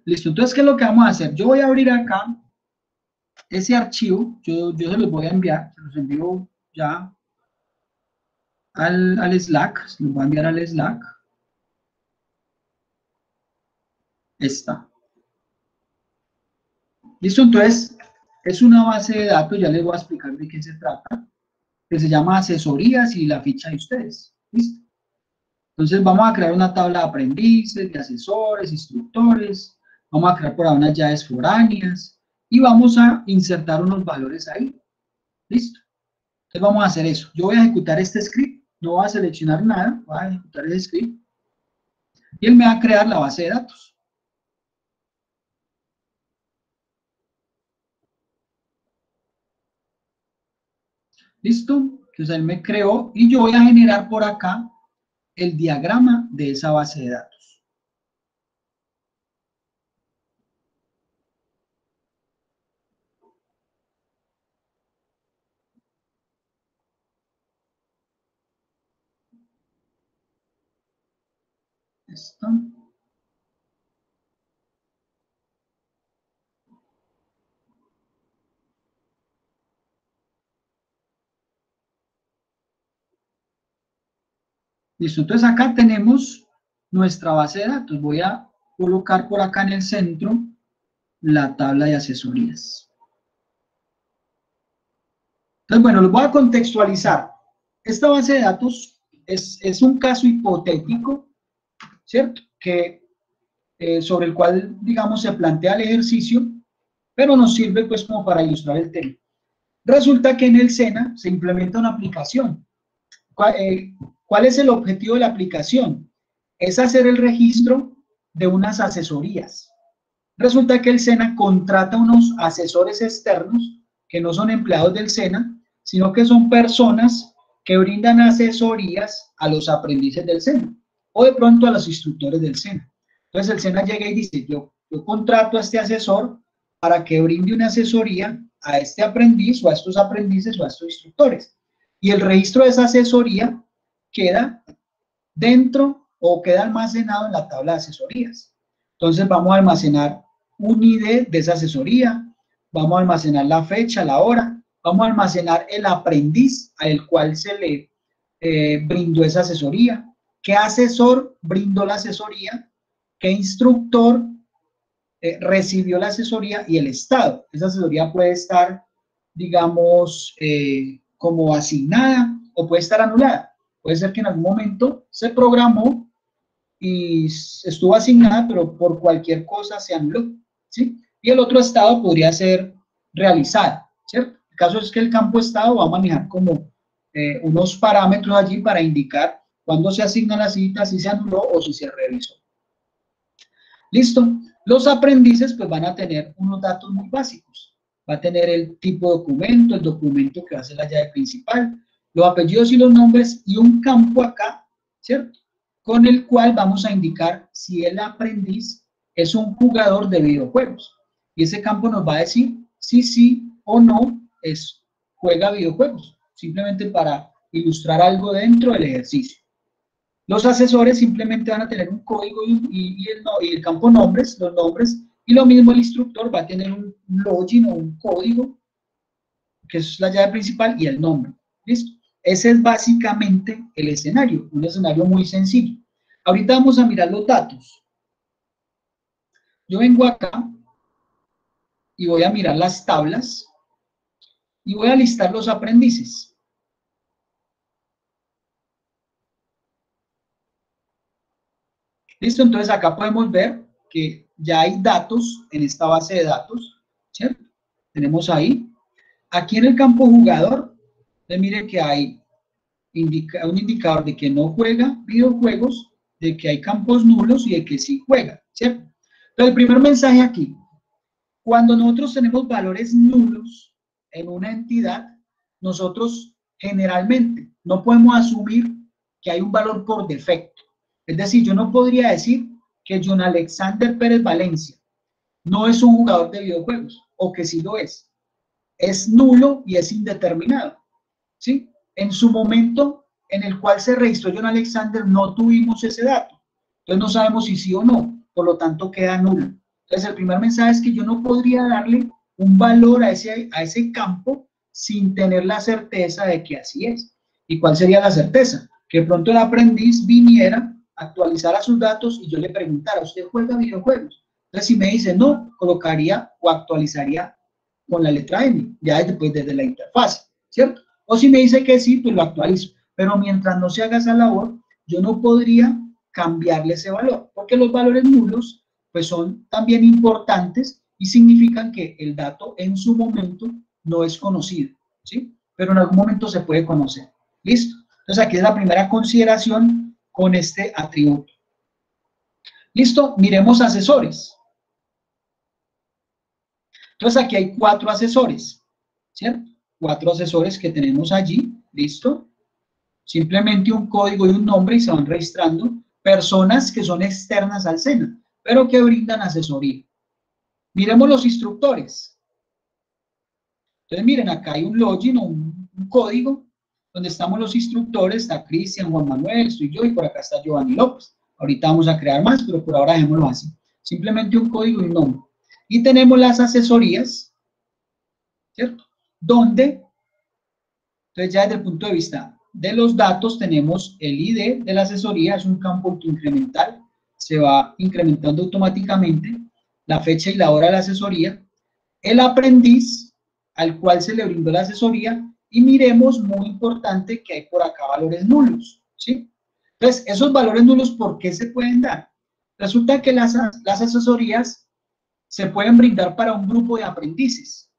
Listo, entonces, ¿qué es lo que vamos a hacer? Yo voy a abrir acá ese archivo, yo se los voy a enviar, se los envío ya al Slack, se los voy a enviar al Slack. Está. Listo, entonces, es una base de datos, ya les voy a explicar de qué se trata, que se llama asesorías y la ficha de ustedes. ¿Listo? Entonces, vamos a crear una tabla de aprendices, de asesores, instructores, vamos a crear por ahí unas llaves foráneas y vamos a insertar unos valores ahí. ¿Listo? Entonces vamos a hacer eso. Yo voy a ejecutar este script, no voy a seleccionar nada, voy a ejecutar el script y él me va a crear la base de datos. ¿Listo? Entonces él me creó y yo voy a generar por acá el diagrama de esa base de datos. ¿Listo? Listo, entonces acá tenemos nuestra base de datos. Voy a colocar por acá en el centro la tabla de asesorías. Entonces, bueno, los voy a contextualizar. Esta base de datos es un caso hipotético, ¿cierto? Sobre el cual, digamos, se plantea el ejercicio, pero nos sirve pues como para ilustrar el tema. Resulta que en el SENA se implementa una aplicación. ¿Cuál es el objetivo de la aplicación? Es hacer el registro de unas asesorías. Resulta que el SENA contrata unos asesores externos que no son empleados del SENA, sino que son personas que brindan asesorías a los aprendices del SENA o de pronto a los instructores del SENA. Entonces el SENA llega y dice, yo contrato a este asesor para que brinde una asesoría a este aprendiz o a estos aprendices o a estos instructores. Y el registro de esa asesoría queda dentro o queda almacenado en la tabla de asesorías. Entonces vamos a almacenar un ID de esa asesoría, vamos a almacenar la fecha, la hora, vamos a almacenar el aprendiz al cual se le brindó esa asesoría, qué asesor brindó la asesoría, qué instructor recibió la asesoría y el estado. Esa asesoría puede estar, digamos, como asignada o puede estar anulada. Puede ser que en algún momento se programó y estuvo asignada, pero por cualquier cosa se anuló, ¿sí? Y el otro estado podría ser realizada, ¿cierto? El caso es que el campo estado va a manejar como unos parámetros allí para indicar cuándo se asigna la cita, si se anuló o si se revisó. ¿Listo? Los aprendices pues van a tener unos datos muy básicos. Va a tener el tipo de documento, el documento que va a ser la llave principal, los apellidos y los nombres y un campo acá, ¿cierto? Con el cual vamos a indicar si el aprendiz es un jugador de videojuegos. Y ese campo nos va a decir si sí o no juega videojuegos, simplemente para ilustrar algo dentro del ejercicio. Los asesores simplemente van a tener un código y el campo nombres, los nombres, y lo mismo el instructor va a tener un login o un código, que es la llave principal, y el nombre. ¿Listo? Ese es básicamente el escenario, un escenario muy sencillo. Ahorita vamos a mirar los datos. Yo vengo acá y voy a mirar las tablas y voy a listar los aprendices. ¿Listo? Entonces acá podemos ver que ya hay datos en esta base de datos, ¿cierto? Tenemos ahí. Aquí en el campo jugador, miren que hay un indicador de que no juega videojuegos, de que hay campos nulos y de que sí juega, ¿cierto? Entonces el primer mensaje aquí, cuando nosotros tenemos valores nulos en una entidad, nosotros generalmente no podemos asumir que hay un valor por defecto. Es decir, yo no podría decir que John Alexander Pérez Valencia no es un jugador de videojuegos, o que sí lo es. Es nulo y es indeterminado, ¿sí? En su momento en el cual se registró John Alexander no tuvimos ese dato. Entonces no sabemos si sí o no, por lo tanto queda nulo. Entonces, el primer mensaje es que yo no podría darle un valor a ese campo sin tener la certeza de que así es. ¿Y cuál sería la certeza? Que pronto el aprendiz viniera, actualizara sus datos y yo le preguntara, ¿usted juega videojuegos? Entonces, si me dice no, colocaría o actualizaría con la letra M, ya después desde la interfaz, ¿cierto? O si me dice que sí, pues lo actualizo. Pero mientras no se haga esa labor, yo no podría cambiarle ese valor, porque los valores nulos pues son también importantes y significan que el dato en su momento no es conocido, ¿sí? Pero en algún momento se puede conocer. ¿Listo? Entonces aquí es la primera consideración con este atributo. ¿Listo? Miremos asesores. Entonces aquí hay 4 asesores, ¿cierto? 4 asesores que tenemos allí, ¿listo? Simplemente un código y un nombre y se van registrando personas que son externas al SENA, pero que brindan asesoría. Miremos los instructores. Entonces miren, acá hay un login o un código donde estamos los instructores, está Cristian, Juan Manuel, estoy yo y por acá está Giovanni López. Ahorita vamos a crear más, pero por ahora dejémoslo así. Simplemente un código y un nombre. Y tenemos las asesorías, ¿cierto? Donde, entonces ya desde el punto de vista de los datos tenemos el ID de la asesoría, es un campo incremental, se va incrementando automáticamente la fecha y la hora de la asesoría, el aprendiz al cual se le brindó la asesoría y miremos, muy importante, que hay por acá valores nulos, ¿sí? Entonces, esos valores nulos, ¿por qué se pueden dar? Resulta que las asesorías se pueden brindar para un grupo de aprendices.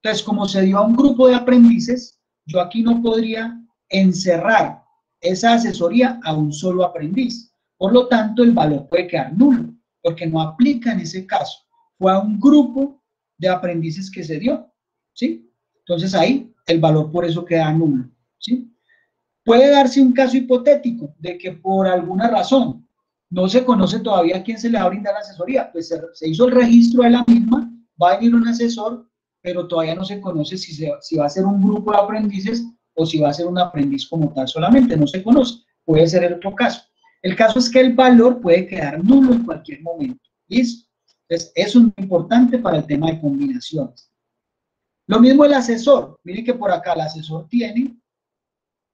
Entonces, como se dio a un grupo de aprendices, yo aquí no podría encerrar esa asesoría a un solo aprendiz. Por lo tanto, el valor puede quedar nulo, porque no aplica en ese caso. Fue a un grupo de aprendices que se dio, ¿sí? Entonces ahí el valor por eso queda nulo, ¿sí? Puede darse un caso hipotético de que por alguna razón no se conoce todavía a quién se le va a brindar la asesoría, pues se hizo el registro de la misma, va a venir un asesor, pero todavía no se conoce si va a ser un grupo de aprendices o si va a ser un aprendiz como tal solamente, no se conoce, puede ser el otro caso. El caso es que el valor puede quedar nulo en cualquier momento, ¿listo? Entonces, eso es muy importante para el tema de combinaciones. Lo mismo el asesor, miren que por acá el asesor tiene,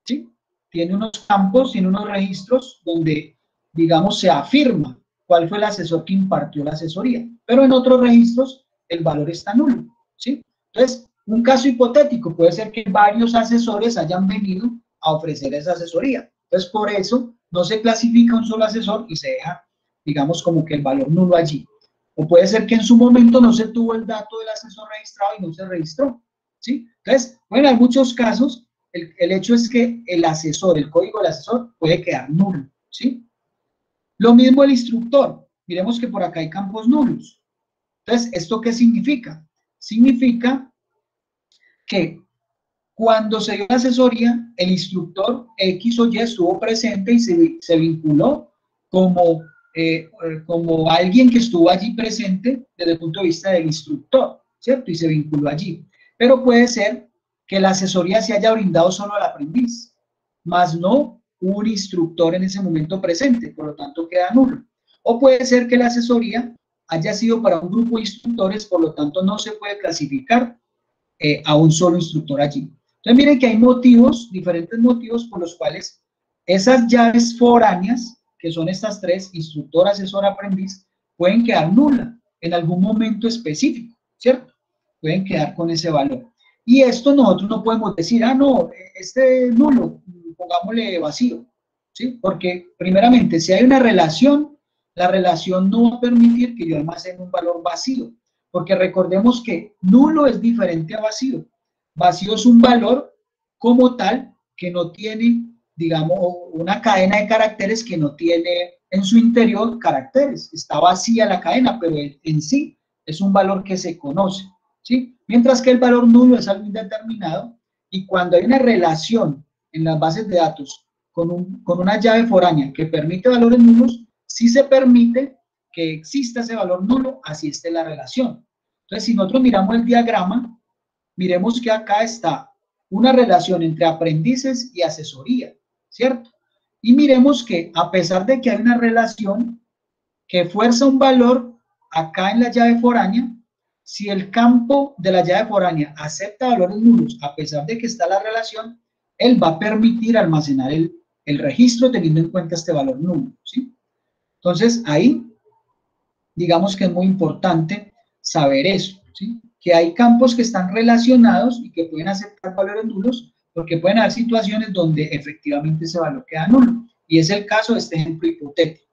¿sí? Tiene unos campos, tiene unos registros donde, digamos, se afirma cuál fue el asesor que impartió la asesoría, pero en otros registros el valor está nulo, ¿sí? Entonces, un caso hipotético puede ser que varios asesores hayan venido a ofrecer esa asesoría. Entonces, por eso no se clasifica un solo asesor y se deja, digamos, como que el valor nulo allí. O puede ser que en su momento no se tuvo el dato del asesor registrado y no se registró, ¿sí? Entonces, bueno, hay muchos casos. El hecho es que el asesor, el código del asesor puede quedar nulo, ¿sí? Lo mismo el instructor. Miremos que por acá hay campos nulos. Entonces, ¿esto qué significa? Significa que cuando se dio la asesoría, el instructor X o Y estuvo presente y se vinculó como, como alguien que estuvo allí presente desde el punto de vista del instructor, ¿cierto? Y se vinculó allí. Pero puede ser que la asesoría se haya brindado solo al aprendiz, más no un instructor en ese momento presente, por lo tanto queda nulo. O puede ser que la asesoría haya sido para un grupo de instructores, por lo tanto no se puede clasificar a un solo instructor allí. Entonces miren que hay motivos, diferentes motivos por los cuales esas llaves foráneas, que son estas tres, instructor, asesor, aprendiz, pueden quedar nulas en algún momento específico, ¿cierto? Pueden quedar con ese valor. Y esto nosotros no podemos decir, ah, no, este nulo, pongámosle vacío, ¿sí? Porque primeramente, si hay una relación, la relación no va a permitir que yo almacene un valor vacío, porque recordemos que nulo es diferente a vacío. Vacío es un valor como tal que no tiene, digamos, una cadena de caracteres que no tiene en su interior caracteres. Está vacía la cadena, pero en sí es un valor que se conoce, ¿sí? Mientras que el valor nulo es algo indeterminado y cuando hay una relación en las bases de datos con una llave foránea que permite valores nulos, sí se permite que exista ese valor nulo, así esté la relación. Entonces, si nosotros miramos el diagrama, miremos que acá está una relación entre aprendices y asesoría, ¿cierto? Y miremos que a pesar de que hay una relación que fuerza un valor, acá en la llave foránea, si el campo de la llave foránea acepta valores nulos, a pesar de que está la relación, él va a permitir almacenar el registro teniendo en cuenta este valor nulo, ¿sí? Entonces, ahí, digamos que es muy importante saber eso, ¿sí? Que hay campos que están relacionados y que pueden aceptar valores nulos, porque pueden haber situaciones donde efectivamente ese valor queda nulo, y es el caso de este ejemplo hipotético.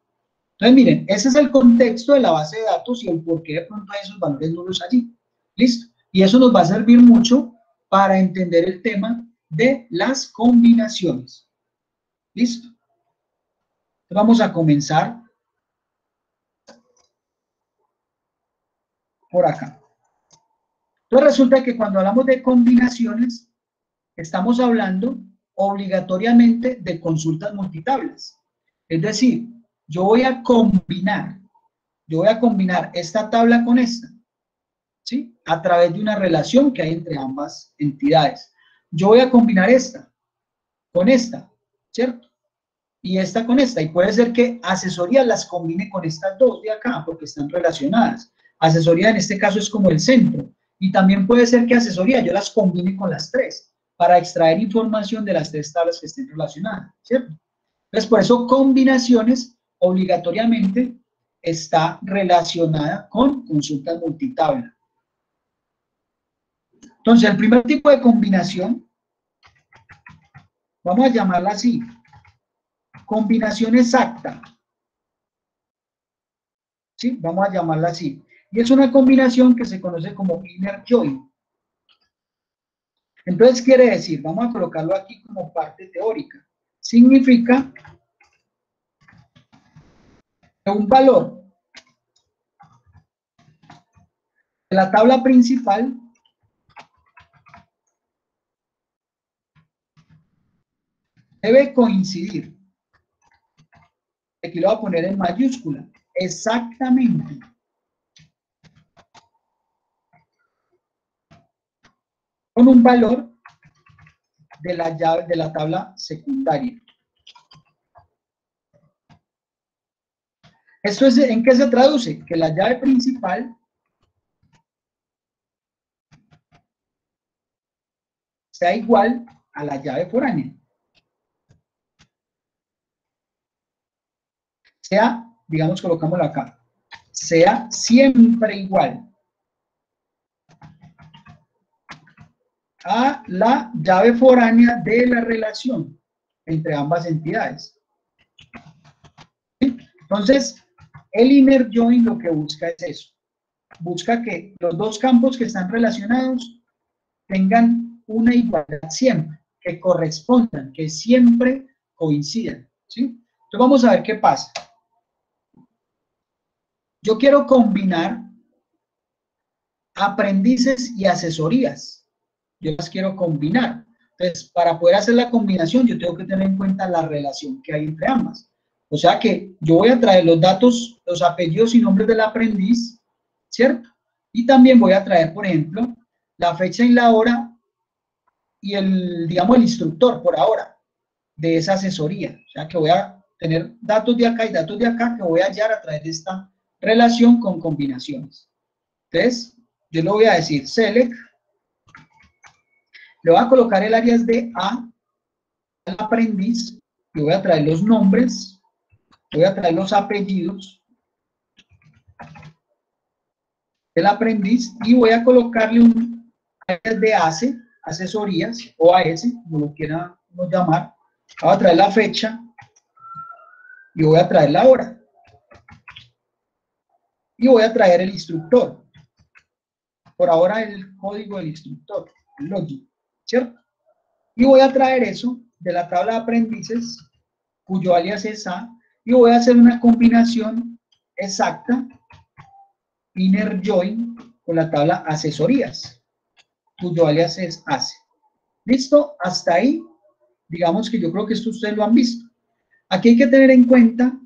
Entonces, miren, ese es el contexto de la base de datos y el por qué de pronto hay esos valores nulos allí. ¿Listo? Y eso nos va a servir mucho para entender el tema de las combinaciones. ¿Listo? Entonces, vamos a comenzar por acá. Entonces, resulta que cuando hablamos de combinaciones, estamos hablando obligatoriamente de consultas multitablas. Es decir, yo voy a combinar esta tabla con esta, ¿sí? A través de una relación que hay entre ambas entidades. Yo voy a combinar esta con esta, ¿cierto? Y esta con esta. Y puede ser que asesoría las combine con estas dos de acá, porque están relacionadas. Asesoría en este caso es como el centro. Y también puede ser que asesoría yo las combine con las tres, para extraer información de las tres tablas que estén relacionadas, ¿cierto? Entonces, por eso combinaciones obligatoriamente está relacionada con consultas multitabla. Entonces, el primer tipo de combinación, vamos a llamarla así, combinación exacta. ¿Sí? Vamos a llamarla así. Y es una combinación que se conoce como inner join. Entonces, quiere decir, vamos a colocarlo aquí como parte teórica. Significa que un valor de la tabla principal debe coincidir. Aquí lo voy a poner en mayúscula. Exactamente. Con un valor de la llave de la tabla secundaria. ¿Esto es en qué se traduce? Que la llave principal sea igual a la llave foránea. Sea, digamos, colocámoslo acá, sea siempre igual a la llave foránea de la relación entre ambas entidades. ¿Sí? Entonces, el inner join lo que busca es eso. Busca que los dos campos que están relacionados tengan una igualdad siempre, que correspondan, que siempre coincidan. ¿Sí? Entonces, vamos a ver qué pasa. Yo quiero combinar aprendices y asesorías. Yo las quiero combinar. Entonces, para poder hacer la combinación, yo tengo que tener en cuenta la relación que hay entre ambas. O sea que yo voy a traer los datos, los apellidos y nombres del aprendiz, ¿cierto? Y también voy a traer, por ejemplo, la fecha y la hora y digamos, el instructor por ahora de esa asesoría. O sea que voy a tener datos de acá y datos de acá que voy a hallar a través de esta relación con combinaciones. Entonces, yo le voy a decir select, le voy a colocar el alias de A al aprendiz, y voy a traer los nombres, voy a traer los apellidos del aprendiz y voy a colocarle un alias de ACE, asesorías, o AS, como lo quieran llamar. Voy a traer la fecha y voy a traer la hora. Y voy a traer el instructor. Por ahora el código del instructor, el login, ¿cierto? Y voy a traer eso de la tabla de aprendices, cuyo alias es A, y voy a hacer una combinación exacta, inner join, con la tabla asesorías, cuyo alias es ACE. ¿Listo? Hasta ahí, digamos que yo creo que esto ustedes lo han visto. Aquí hay que tener en cuenta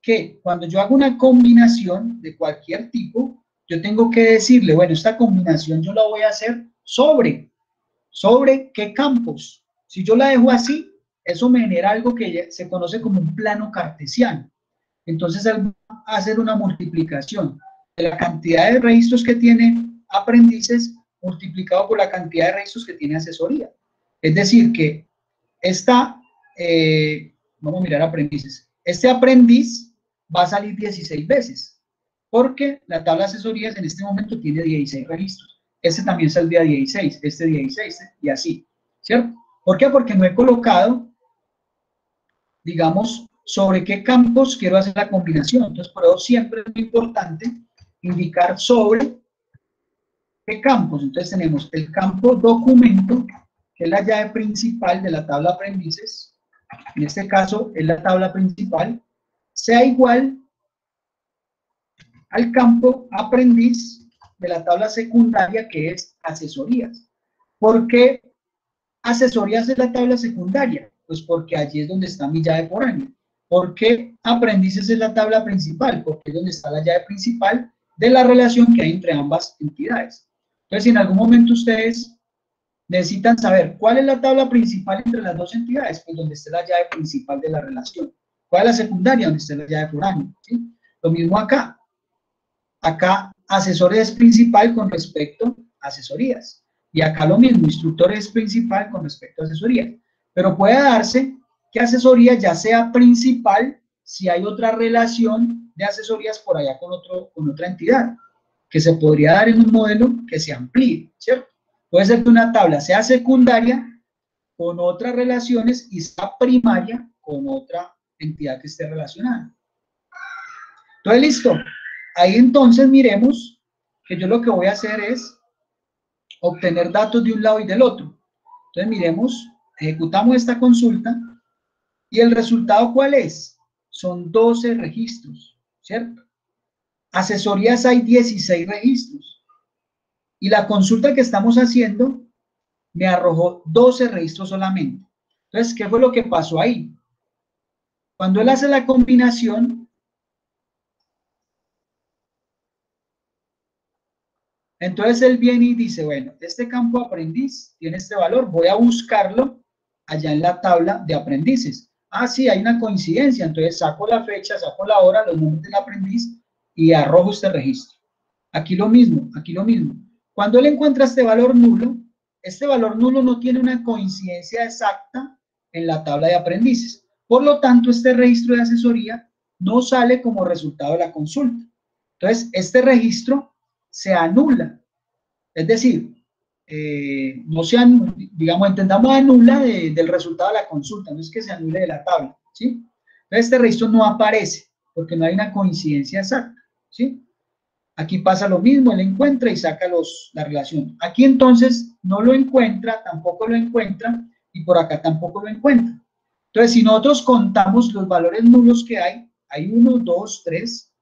que cuando yo hago una combinación de cualquier tipo, yo tengo que decirle, bueno, esta combinación yo la voy a hacer sobre qué campos. Si yo la dejo así, eso me genera algo que se conoce como un plano cartesiano. Entonces, al hacer una multiplicación de la cantidad de registros que tiene aprendices multiplicado por la cantidad de registros que tiene asesoría. Es decir, que vamos a mirar aprendices. Este aprendiz va a salir 16 veces, porque la tabla de asesorías en este momento tiene 16 registros. Este también saldría 16, este 16, y así, ¿cierto? ¿Por qué? Porque no he colocado, digamos, sobre qué campos quiero hacer la combinación. Entonces, por eso siempre es muy importante indicar sobre qué campos. Entonces, tenemos el campo documento, que es la llave principal de la tabla aprendices. En este caso, es la tabla principal, sea igual al campo aprendiz de la tabla secundaria, que es asesorías. ¿Por qué asesorías es la tabla secundaria? Pues porque allí es donde está mi llave foránea. ¿Por qué aprendices es la tabla principal? Porque es donde está la llave principal de la relación que hay entre ambas entidades. Entonces, si en algún momento ustedes necesitan saber cuál es la tabla principal entre las dos entidades, pues donde esté la llave principal de la relación. ¿Cuál es la secundaria? Donde esté la llave foránea, ¿sí? Lo mismo acá. Acá, asesores es principal con respecto a asesorías. Y acá lo mismo, instructor es principal con respecto a asesorías. Pero puede darse que asesoría ya sea principal si hay otra relación de asesorías por allá con otra entidad, que se podría dar en un modelo que se amplíe, ¿cierto? Puede ser que una tabla sea secundaria con otras relaciones y sea primaria con otra entidad que esté relacionada. Entonces, listo. Ahí entonces miremos que yo lo que voy a hacer es obtener datos de un lado y del otro. Entonces miremos, ejecutamos esta consulta y el resultado ¿cuál es? Son 12 registros, ¿cierto? Asesorías hay 16 registros y la consulta que estamos haciendo me arrojó 12 registros solamente. Entonces, ¿qué fue lo que pasó ahí? Cuando él hace la combinación, entonces él viene y dice, bueno, este campo aprendiz tiene este valor, voy a buscarlo allá en la tabla de aprendices. Ah, sí, hay una coincidencia, entonces saco la fecha, saco la hora, los nombres del aprendiz y arrojo este registro. Aquí lo mismo, aquí lo mismo. Cuando él encuentra este valor nulo no tiene una coincidencia exacta en la tabla de aprendices. Por lo tanto, este registro de asesoría no sale como resultado de la consulta. Entonces, este registro se anula. Es decir, no se anula, digamos, entendamos anula del resultado de la consulta, no es que se anule de la tabla, ¿sí? Entonces, este registro no aparece porque no hay una coincidencia exacta, ¿sí? Aquí pasa lo mismo, él encuentra y saca la relación. Aquí entonces no lo encuentra, tampoco lo encuentra y por acá tampoco lo encuentra. Entonces, si nosotros contamos los valores nulos que hay 1, 2, 3,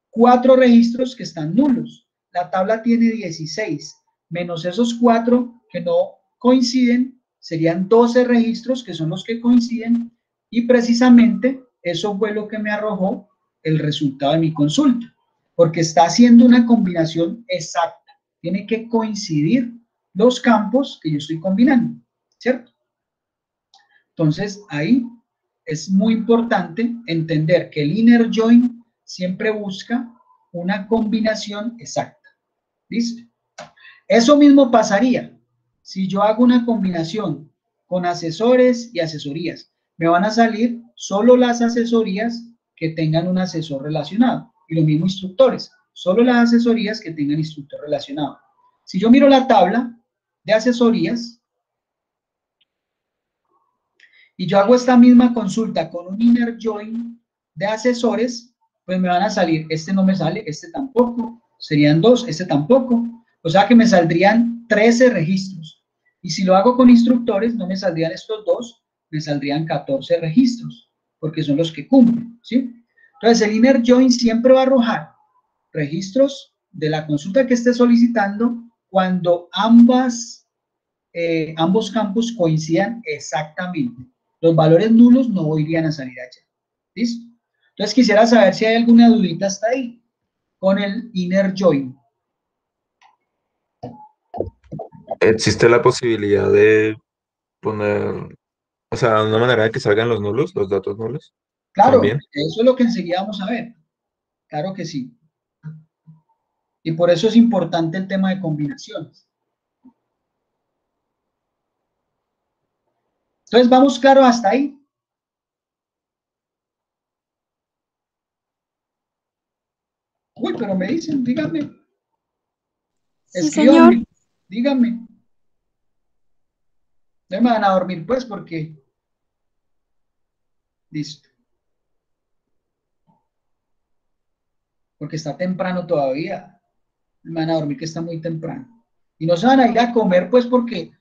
4 registros que están nulos. La tabla tiene 16, menos esos 4 que no coinciden, serían 12 registros que son los que coinciden y precisamente eso fue lo que me arrojó el resultado de mi consulta, porque está haciendo una combinación exacta. Tiene que coincidir los campos que yo estoy combinando, ¿cierto? Entonces, ahí es muy importante entender que el inner join siempre busca una combinación exacta. ¿Listo? Eso mismo pasaría si yo hago una combinación con asesores y asesorías. Me van a salir solo las asesorías que tengan un asesor relacionado. Y lo mismo instructores, solo las asesorías que tengan instructor relacionado. Si yo miro la tabla de asesorías, y yo hago esta misma consulta con un inner join de asesores, pues me van a salir, este no me sale, este tampoco, serían 2, este tampoco, o sea que me saldrían 13 registros. Y si lo hago con instructores, no me saldrían estos 2, me saldrían 14 registros, porque son los que cumplen, ¿sí? Entonces el inner join siempre va a arrojar registros de la consulta que esté solicitando cuando ambos campos coincidan exactamente. Los valores nulos no irían a salir allá. ¿Listo? Entonces quisiera saber si hay alguna dudita hasta ahí con el inner join. ¿Existe la posibilidad de poner, o sea, una manera de que salgan los nulos, los datos nulos Claro, también? eso es lo que enseguida vamos a ver. Claro que sí. Y por eso es importante el tema de combinaciones. Entonces, ¿vamos claro hasta ahí? Uy, pero me dicen, díganme. Sí, señor. Escríbanme, díganme. No me van a dormir, pues, porque... Listo. Porque está temprano todavía. Me van a dormir que está muy temprano. Y no se van a ir a comer, pues, porque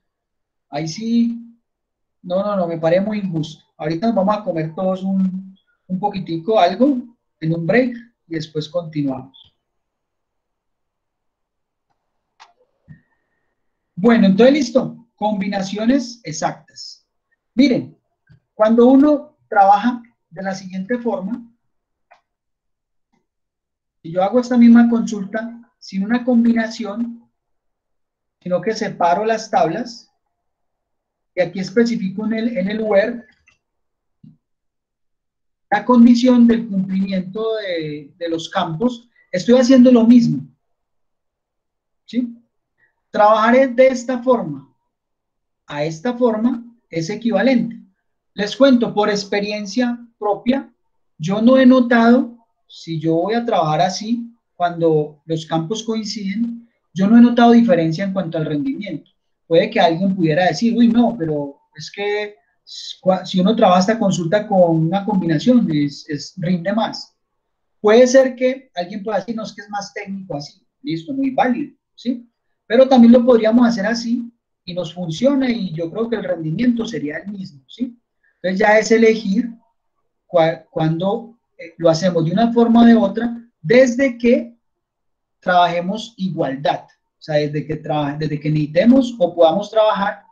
ahí sí... No, me parece muy injusto. Ahorita nos vamos a comer todos un poquitico, algo, en un break, y después continuamos. Bueno, entonces listo. Combinaciones exactas. Miren, cuando uno trabaja de la siguiente forma, si yo hago esta misma consulta sin una combinación, sino que separo las tablas, y aquí especifico en el where la condición del cumplimiento de los campos, estoy haciendo lo mismo. ¿Sí? Trabajar de esta forma a esta forma es equivalente. Les cuento, por experiencia propia, yo no he notado, si yo voy a trabajar así, cuando los campos coinciden, yo no he notado diferencia en cuanto al rendimiento. Puede que alguien pudiera decir, uy, no, pero es que si uno trabaja esta consulta con una combinación, rinde más. Puede ser que alguien pueda decir, no, es que es más técnico así. Listo, muy válido, ¿sí? Pero también lo podríamos hacer así y nos funciona y yo creo que el rendimiento sería el mismo, ¿sí? Entonces ya es elegir cuando lo hacemos de una forma o de otra, desde que trabajemos igualdad. O sea, desde que necesitemos o podamos trabajar,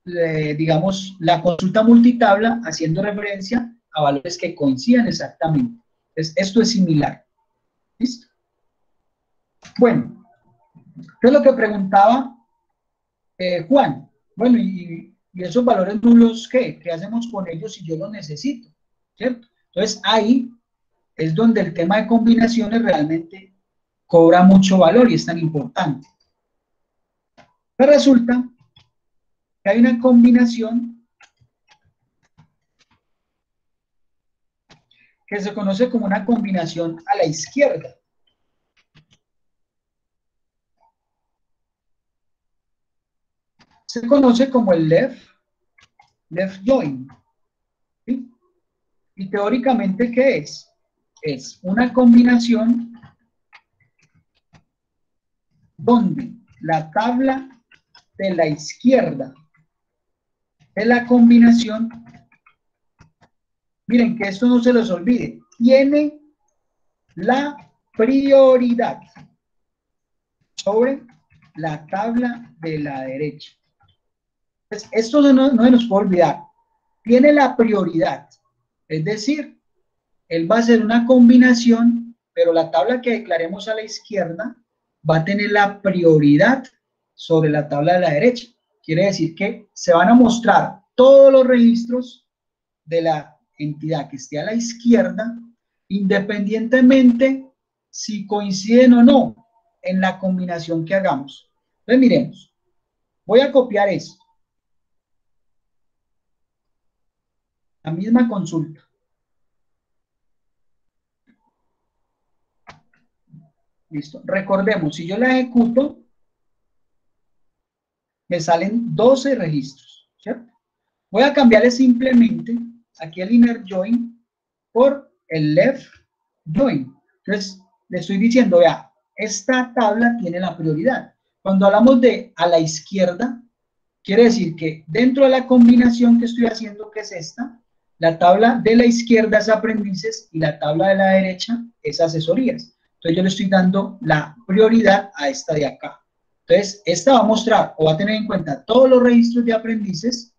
digamos, la consulta multitabla haciendo referencia a valores que coincidan exactamente. Entonces, esto es similar. ¿Listo? Bueno, ¿qué es lo que preguntaba Juan? Bueno, y esos valores nulos, ¿qué? ¿Qué hacemos con ellos si yo los necesito? ¿Cierto? Entonces, ahí es donde el tema de combinaciones realmente cobra mucho valor y es tan importante. Pero resulta que hay una combinación que se conoce como una combinación a la izquierda. Se conoce como el left join. ¿Sí? Y teóricamente, ¿qué es? Es una combinación donde la tabla de la izquierda de la combinación, miren que esto no se les olvide, tiene la prioridad sobre la tabla de la derecha. Entonces, esto no se nos puede olvidar. Tiene la prioridad, es decir, él va a hacer una combinación, pero la tabla que declaremos a la izquierda va a tener la prioridad sobre la tabla de la derecha. Quiere decir que se van a mostrar todos los registros de la entidad que esté a la izquierda, independientemente si coinciden o no en la combinación que hagamos. Entonces, miremos. Voy a copiar esto. La misma consulta. Listo. Recordemos, si yo la ejecuto, me salen 12 registros, ¿cierto? Voy a cambiarle simplemente aquí el inner join por el left join. Entonces, le estoy diciendo, vea, esta tabla tiene la prioridad. Cuando hablamos de a la izquierda, quiere decir que dentro de la combinación que estoy haciendo, que es esta, la tabla de la izquierda es aprendices y la tabla de la derecha es asesorías. Entonces, yo le estoy dando la prioridad a esta de acá. Entonces, esta va a mostrar o va a tener en cuenta todos los registros de aprendices,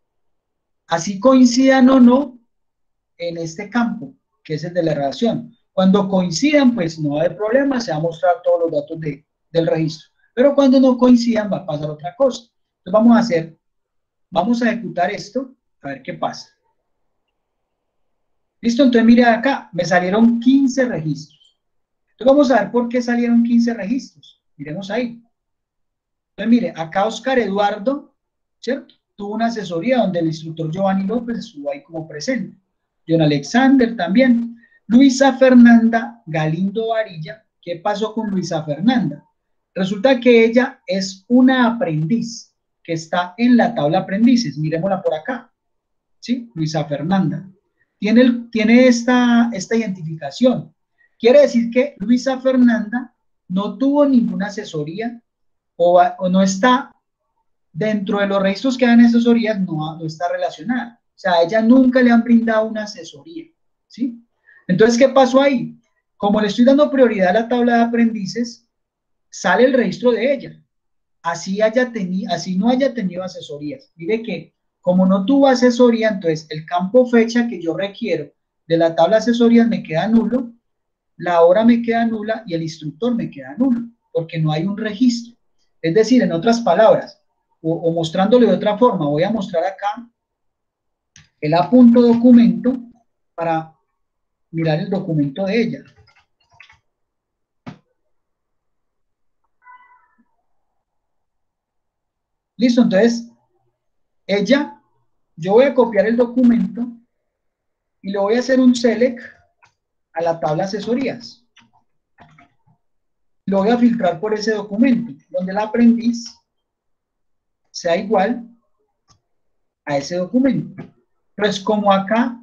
así coincidan o no en este campo, que es el de la relación. Cuando coincidan, pues no va a haber problema, se va a mostrar todos los datos del registro. Pero cuando no coincidan, va a pasar otra cosa. Entonces, vamos a ejecutar esto, a ver qué pasa. Listo, entonces mire acá, me salieron 15 registros. Entonces vamos a ver por qué salieron 15 registros. Miremos ahí. Entonces mire, acá Oscar Eduardo, ¿cierto? Tuvo una asesoría donde el instructor Giovanni López estuvo ahí como presente. John Alexander también. Luisa Fernanda Galindo Varilla. ¿Qué pasó con Luisa Fernanda? Resulta que ella es una aprendiz que está en la tabla aprendices. Miremosla por acá. ¿Sí? Luisa Fernanda. Tiene esta identificación. Quiere decir que Luisa Fernanda no tuvo ninguna asesoría o no está dentro de los registros que dan asesorías, no está relacionada. O sea, a ella nunca le han brindado una asesoría. ¿Sí? Entonces, ¿qué pasó ahí? Como le estoy dando prioridad a la tabla de aprendices, sale el registro de ella. Así no haya tenido asesorías. Mire que como no tuvo asesoría, entonces el campo fecha que yo requiero de la tabla de asesorías me queda nulo, la hora me queda nula y el instructor me queda nulo, porque no hay un registro. Es decir, en otras palabras, o mostrándole de otra forma, voy a mostrar acá el apunto documento para mirar el documento de ella. Listo, entonces, yo voy a copiar el documento y le voy a hacer un select a la tabla asesorías. Lo voy a filtrar por ese documento, donde el aprendiz sea igual a ese documento. Pues como acá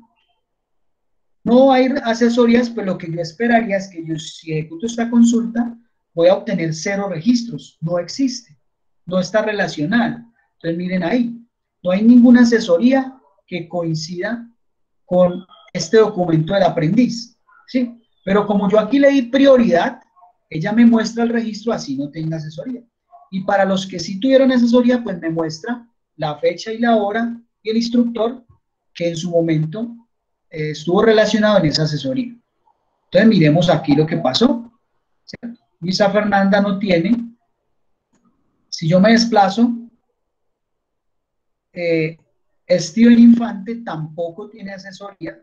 no hay asesorías, pues lo que yo esperaría es que yo, si ejecuto esta consulta, voy a obtener 0 registros. No existe, no está relacional. Entonces miren ahí, no hay ninguna asesoría que coincida con este documento del aprendiz, ¿sí? Pero como yo aquí le di prioridad, ella me muestra el registro así no tenga asesoría. Y para los que sí tuvieron asesoría, pues me muestra la fecha y la hora y el instructor que en su momento estuvo relacionado en esa asesoría. Entonces miremos aquí lo que pasó. ¿Cierto? Luisa Fernanda no tiene. Si yo me desplazo, Steven Infante tampoco tiene asesoría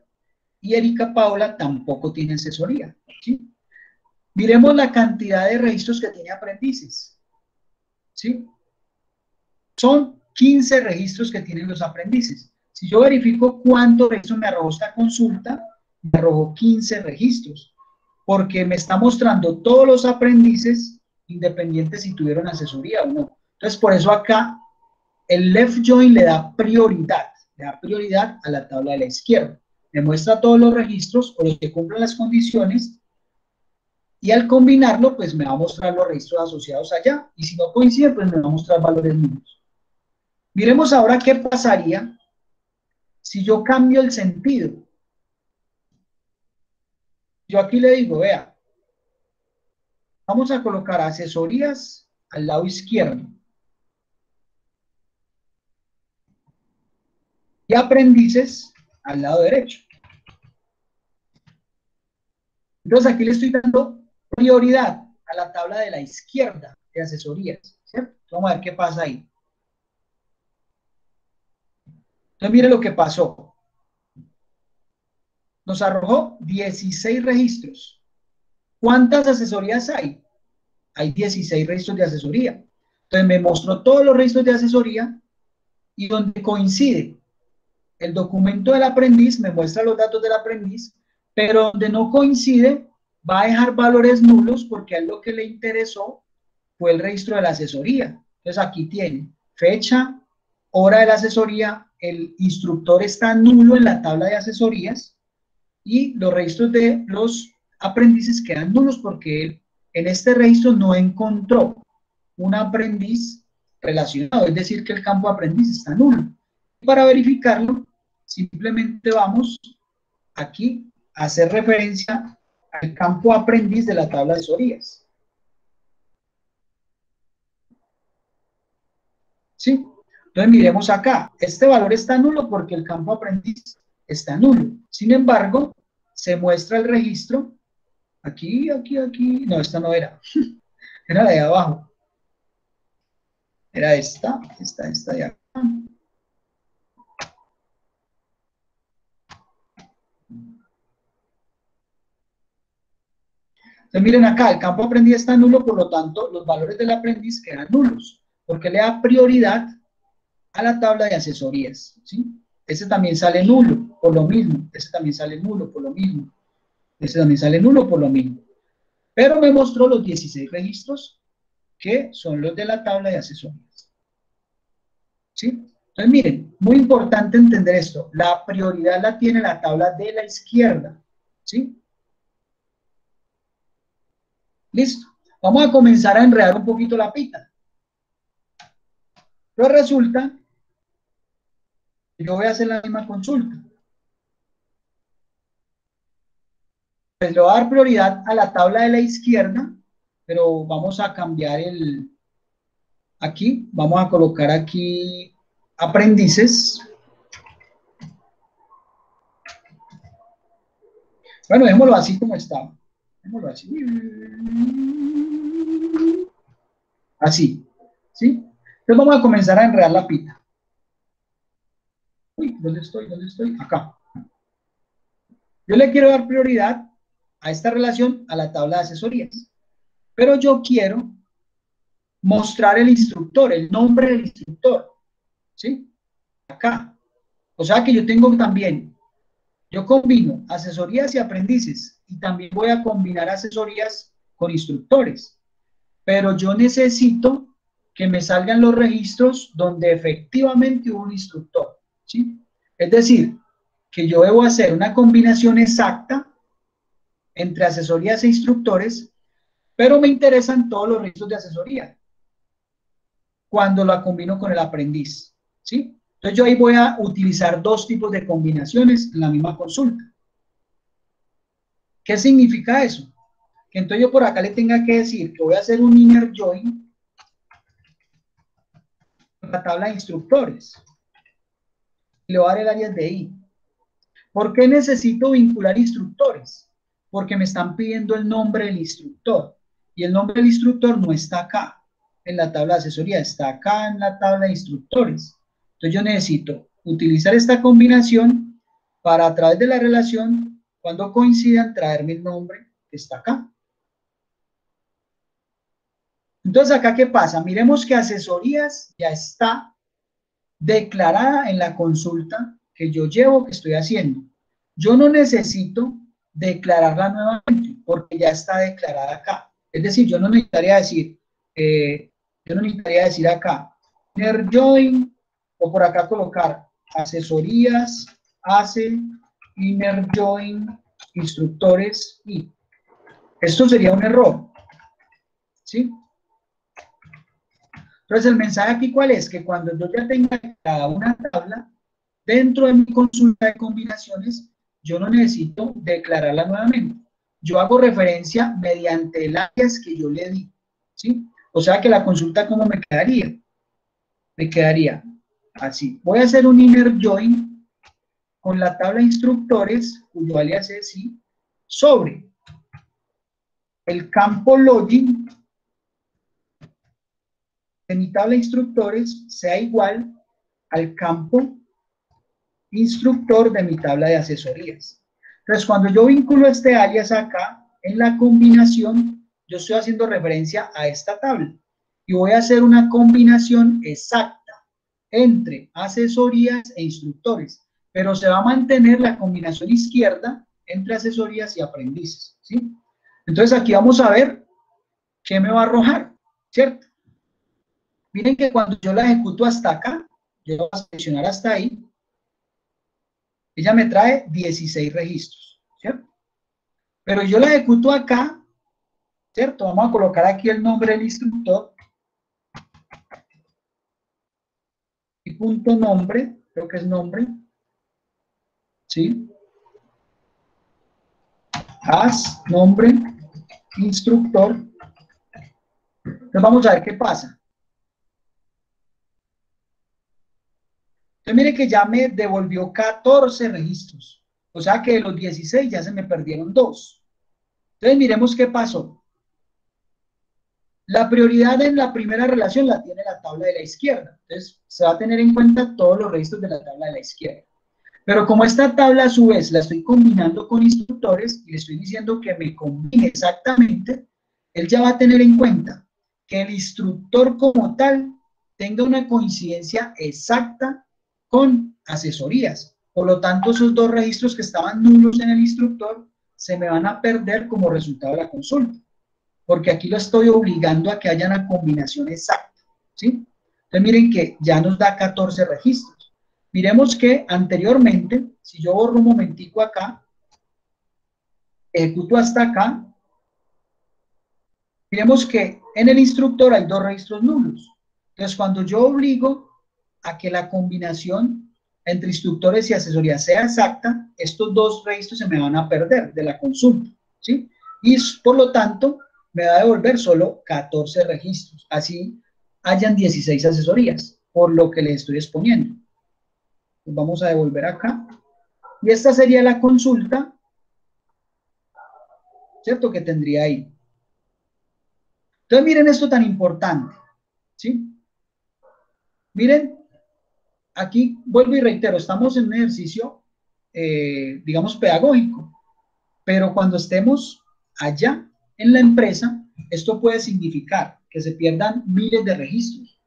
y Erika Paula tampoco tiene asesoría. ¿Sí? Miremos la cantidad de registros que tiene aprendices. ¿Sí? Son 15 registros que tienen los aprendices. Si yo verifico cuántos registros me arrojó esta consulta, me arrojó 15 registros, porque me está mostrando todos los aprendices, independientes si tuvieron asesoría o no. Entonces, por eso acá el left join le da prioridad a la tabla de la izquierda. Me muestra todos los registros o los que cumplen las condiciones y al combinarlo, pues me va a mostrar los registros asociados allá y si no coinciden, pues me va a mostrar valores nulos. Miremos ahora qué pasaría si yo cambio el sentido. Yo aquí le digo, vea, vamos a colocar asesorías al lado izquierdo y aprendices al lado derecho. Entonces aquí le estoy dando prioridad a la tabla de la izquierda de asesorías, ¿cierto? Vamos a ver qué pasa ahí. Entonces mire lo que pasó. Nos arrojó 16 registros. ¿Cuántas asesorías hay? Hay 16 registros de asesoría. Entonces me mostró todos los registros de asesoría y donde coincide el documento del aprendiz, me muestra los datos del aprendiz, pero donde no coincide, va a dejar valores nulos porque a él lo que le interesó fue el registro de la asesoría. Entonces aquí tiene fecha, hora de la asesoría, el instructor está nulo en la tabla de asesorías y los registros de los aprendices quedan nulos porque él en este registro no encontró un aprendiz relacionado, es decir, que el campo aprendiz está nulo. Para verificarlo, simplemente vamos aquí a hacer referencia al campo aprendiz de la tabla de asesorías. ¿Sí? Entonces miremos acá, este valor está nulo porque el campo aprendiz está nulo. Sin embargo, se muestra el registro, aquí, no, esta no era, era la de abajo. Era esta de acá. Entonces miren acá, el campo aprendiz está nulo, por lo tanto, los valores del aprendiz quedan nulos, porque le da prioridad a la tabla de asesorías, ¿sí? Ese también sale nulo por lo mismo, ese también sale nulo por lo mismo, ese también sale nulo por lo mismo. Pero me mostró los 16 registros que son los de la tabla de asesorías, ¿sí? Entonces miren, muy importante entender esto, la prioridad la tiene la tabla de la izquierda, ¿sí? Listo. Vamos a comenzar a enredar un poquito la pita. Pero resulta que yo voy a hacer la misma consulta. Pues le voy a dar prioridad a la tabla de la izquierda, pero vamos a cambiar aquí, vamos a colocar aquí aprendices. Bueno, démoslo así como está. Démoslo así. Así, ¿sí? Entonces vamos a comenzar a enredar la pita. Uy, ¿dónde estoy? ¿Dónde estoy? Acá. Yo le quiero dar prioridad a esta relación a la tabla de asesorías. Pero yo quiero mostrar el instructor, el nombre del instructor, ¿sí? Acá. O sea que yo tengo también, yo combino asesorías y aprendices, y también voy a combinar asesorías con instructores. Pero yo necesito que me salgan los registros donde efectivamente hubo un instructor, ¿sí? Es decir, que yo debo hacer una combinación exacta entre asesorías e instructores, pero me interesan todos los registros de asesoría cuando la combino con el aprendiz, ¿sí? Entonces yo ahí voy a utilizar dos tipos de combinaciones en la misma consulta. ¿Qué significa eso? Que entonces yo por acá le tenga que decir que voy a hacer un inner join con la tabla de instructores. Y le voy a dar el área de I. ¿Por qué necesito vincular instructores? Porque me están pidiendo el nombre del instructor. Y el nombre del instructor no está acá en la tabla de asesoría, está acá en la tabla de instructores. Entonces yo necesito utilizar esta combinación para a través de la relación, cuando coincidan, traerme el nombre que está acá. Entonces acá, ¿qué pasa? Miremos que asesorías ya está declarada en la consulta que yo llevo, que estoy haciendo. Yo no necesito declararla nuevamente porque ya está declarada acá. Es decir, yo no necesitaría decir acá, inner join, o por acá colocar asesorías, hace, inner join, instructores, y esto sería un error, ¿sí? Entonces, el mensaje aquí, ¿cuál es? Que cuando yo ya tenga cada una tabla, dentro de mi consulta de combinaciones, yo no necesito declararla nuevamente. Yo hago referencia mediante el alias que yo le di, ¿sí? O sea que la consulta, ¿cómo me quedaría? Me quedaría así. Voy a hacer un inner join con la tabla de instructores, cuyo alias es sí, sobre el campo login de mi tabla de instructores sea igual al campo instructor de mi tabla de asesorías. Entonces, cuando yo vinculo este alias acá, en la combinación, yo estoy haciendo referencia a esta tabla. Y voy a hacer una combinación exacta entre asesorías e instructores. Pero se va a mantener la combinación izquierda entre asesorías y aprendices, ¿sí? Entonces, aquí vamos a ver qué me va a arrojar, ¿cierto? Miren que cuando yo la ejecuto hasta acá, yo voy a seleccionar hasta ahí, ella me trae 16 registros, ¿cierto? Pero yo la ejecuto acá, ¿cierto? Vamos a colocar aquí el nombre del instructor. Y punto nombre, creo que es nombre, ¿sí? As, nombre, instructor. Entonces vamos a ver qué pasa. Entonces mire que ya me devolvió 14 registros. O sea que de los 16 ya se me perdieron 2. Entonces miremos qué pasó. La prioridad en la primera relación la tiene la tabla de la izquierda. Entonces se va a tener en cuenta todos los registros de la tabla de la izquierda. Pero como esta tabla a su vez la estoy combinando con instructores y le estoy diciendo que me combine exactamente, él ya va a tener en cuenta que el instructor como tal tenga una coincidencia exacta con asesorías. Por lo tanto, esos dos registros que estaban nulos en el instructor se me van a perder como resultado de la consulta, porque aquí lo estoy obligando a que haya una combinación exacta, ¿sí? Entonces miren que ya nos da 14 registros. Miremos que anteriormente, si yo borro un momentico acá, ejecuto hasta acá, miremos que en el instructor hay dos registros nulos. Entonces, cuando yo obligo a que la combinación entre instructores y asesoría sea exacta, estos dos registros se me van a perder de la consulta, ¿sí? Y por lo tanto, me va a devolver solo 14 registros. Así hayan 16 asesorías, por lo que le estoy exponiendo. Pues vamos a devolver acá. Y esta sería la consulta, ¿cierto? Que tendría ahí. Entonces, miren esto tan importante, ¿sí? Miren, aquí vuelvo y reitero, estamos en un ejercicio, digamos, pedagógico, pero cuando estemos allá en la empresa, esto puede significar que se pierdan miles de registros.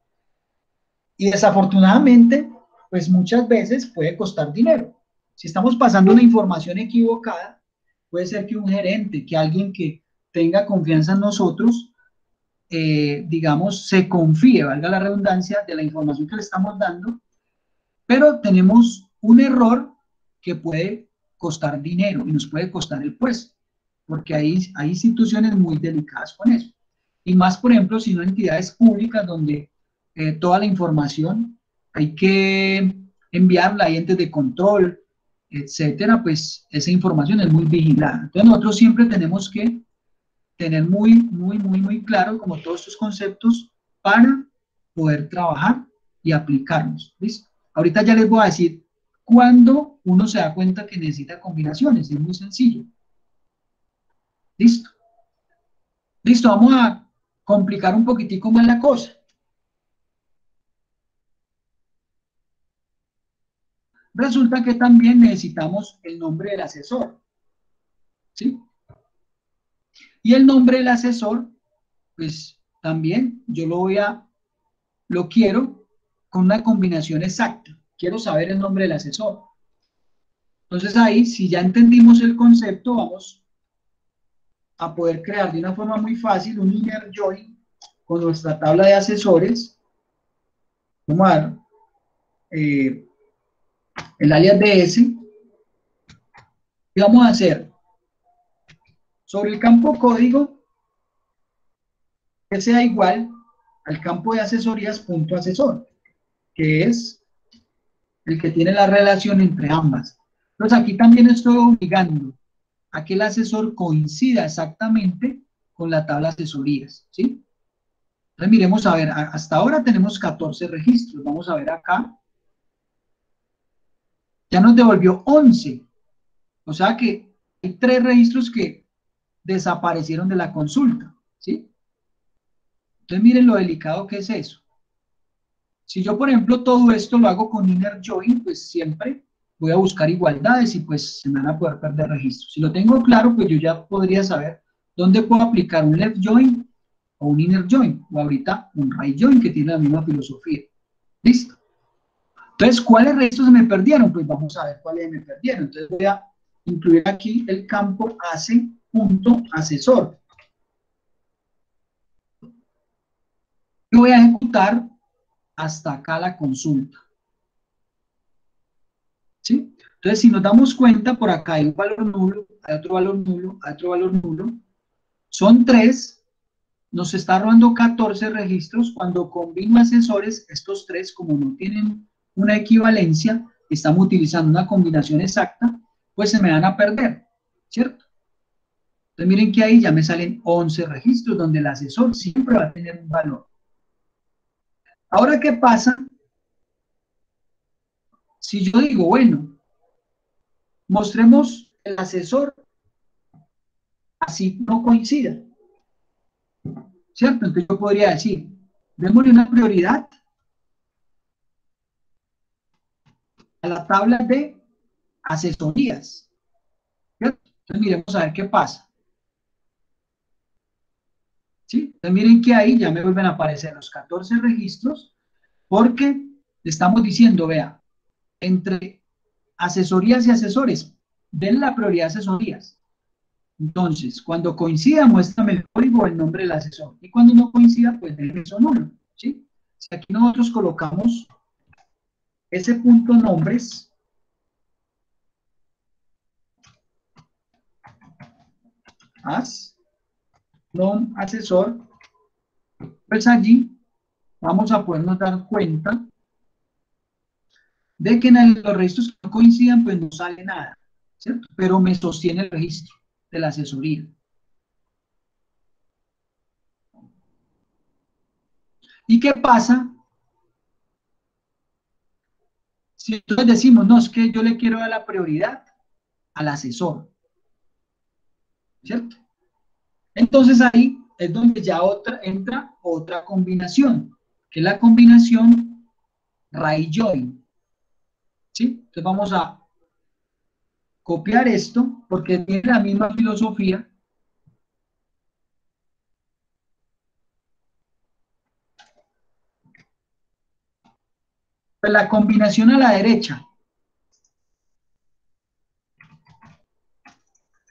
Y desafortunadamente, pues muchas veces puede costar dinero. Si estamos pasando una información equivocada, puede ser que un gerente, que alguien que tenga confianza en nosotros, digamos, se confíe, valga la redundancia, de la información que le estamos dando, pero tenemos un error que puede costar dinero y nos puede costar el puesto, porque hay instituciones muy delicadas con eso. Y más, por ejemplo, si no entidades públicas donde toda la información hay que enviarla a entes de control, etcétera, pues esa información es muy vigilada. Entonces nosotros siempre tenemos que tener muy claro como todos estos conceptos para poder trabajar y aplicarlos. ¿Listo? Ahorita ya les voy a decir cuándo uno se da cuenta que necesita combinaciones. Es muy sencillo. ¿Listo? Listo, vamos a complicar un poquitico más la cosa. Resulta que también necesitamos el nombre del asesor. ¿Sí? Y el nombre del asesor, pues también yo lo quiero con una combinación exacta. Quiero saber el nombre del asesor. Entonces ahí, si ya entendimos el concepto, vamos a poder crear de una forma muy fácil un inner join con nuestra tabla de asesores. Vamos a dar el alias de S y vamos a hacer sobre el campo código que sea igual al campo de asesorías punto asesor, que es el que tiene la relación entre ambas. Entonces aquí también estoy obligando a que el asesor coincida exactamente con la tabla de asesorías, ¿sí? Entonces miremos, a ver, hasta ahora tenemos 14 registros, vamos a ver acá, ya nos devolvió 11, o sea que hay 3 registros que desaparecieron de la consulta, ¿sí? Entonces miren lo delicado que es eso. Si yo, por ejemplo, todo esto lo hago con inner join, pues siempre voy a buscar igualdades y pues se me van a poder perder registros. Si lo tengo claro, pues yo ya podría saber dónde puedo aplicar un left join o un inner join, o ahorita un right join que tiene la misma filosofía. ¿Listo? Entonces, ¿cuáles registros se me perdieron? Pues vamos a ver cuáles se me perdieron. Entonces voy a incluir aquí el campo ace.asesor. Y voy a ejecutar hasta acá la consulta. ¿Sí? Entonces, si nos damos cuenta, por acá hay un valor nulo, hay otro valor nulo, hay otro valor nulo. Son 3, nos está robando 14 registros. Cuando combino asesores, estos 3, como no tienen una equivalencia, estamos utilizando una combinación exacta, pues se me van a perder, ¿cierto? Entonces miren que ahí ya me salen 11 registros, donde el asesor siempre va a tener un valor. Ahora, ¿qué pasa? Si yo digo, bueno, mostremos el asesor así no coincida, ¿cierto? Entonces yo podría decir, démosle una prioridad a la tabla de asesorías. ¿Cierto? Entonces miremos a ver qué pasa. ¿Sí? Entonces miren que ahí ya me vuelven a aparecer los 14 registros, porque estamos diciendo, vea, entre asesorías y asesores, den la prioridad a asesorías. Entonces, cuando coincida, muéstrame el código o el nombre del asesor. Y cuando no coincida, pues deje eso nulo. ¿Sí? Si aquí nosotros colocamos ese punto nombres, non asesor, pues allí vamos a podernos dar cuenta de que en los registros que no coincidan, pues no sale nada, ¿cierto? Pero me sostiene el registro de la asesoría. ¿Y qué pasa si entonces decimos, no, es que yo le quiero dar la prioridad al asesor, ¿cierto? Entonces ahí es donde ya entra otra combinación, que es la combinación right-join, ¿sí? Entonces vamos a copiar esto, porque tiene la misma filosofía. Pues la combinación a la derecha.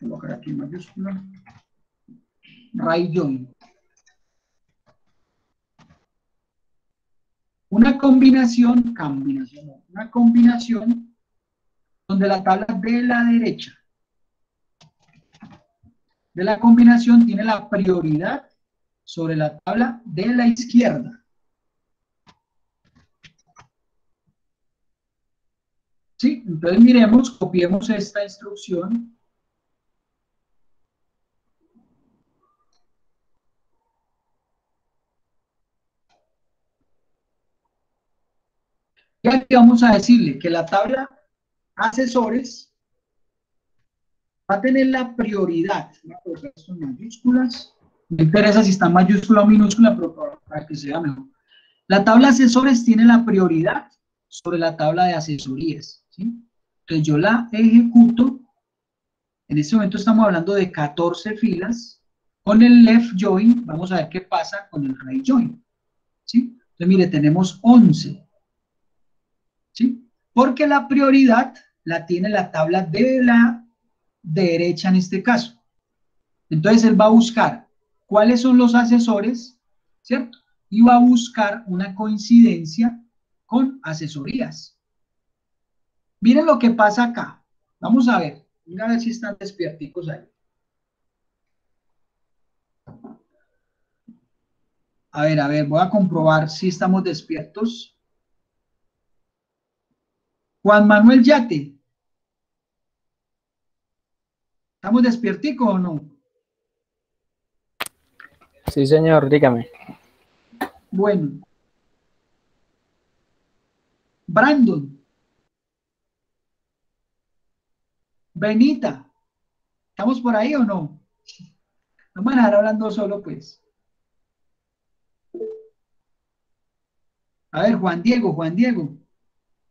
Voy a colocar aquí en mayúscula. Right-join. Una combinación donde la tabla de la derecha de la combinación tiene la prioridad sobre la tabla de la izquierda. ¿Sí? Entonces miremos, copiemos esta instrucción. Y aquí vamos a decirle que la tabla asesores va a tener la prioridad. Voy a colocar esto en mayúsculas. Me interesa si está en mayúscula o minúscula, pero para que se vea mejor. La tabla asesores tiene la prioridad sobre la tabla de asesorías, ¿sí? Entonces yo la ejecuto. En este momento estamos hablando de 14 filas. Con el left join, vamos a ver qué pasa con el right join, ¿sí? Entonces mire, tenemos 11, ¿sí? Porque la prioridad la tiene la tabla de la derecha en este caso. Entonces él va a buscar cuáles son los asesores, ¿cierto? Y va a buscar una coincidencia con asesorías. Miren lo que pasa acá. Vamos a ver. Mira a ver si están despierticos ahí. A ver, voy a comprobar si estamos despiertos. Juan Manuel Yate. ¿Estamos despierticos o no? Sí, señor, dígame. Bueno. Brandon. Benita. ¿Estamos por ahí o no? No me van a dejar hablando solo, pues. A ver, Juan Diego.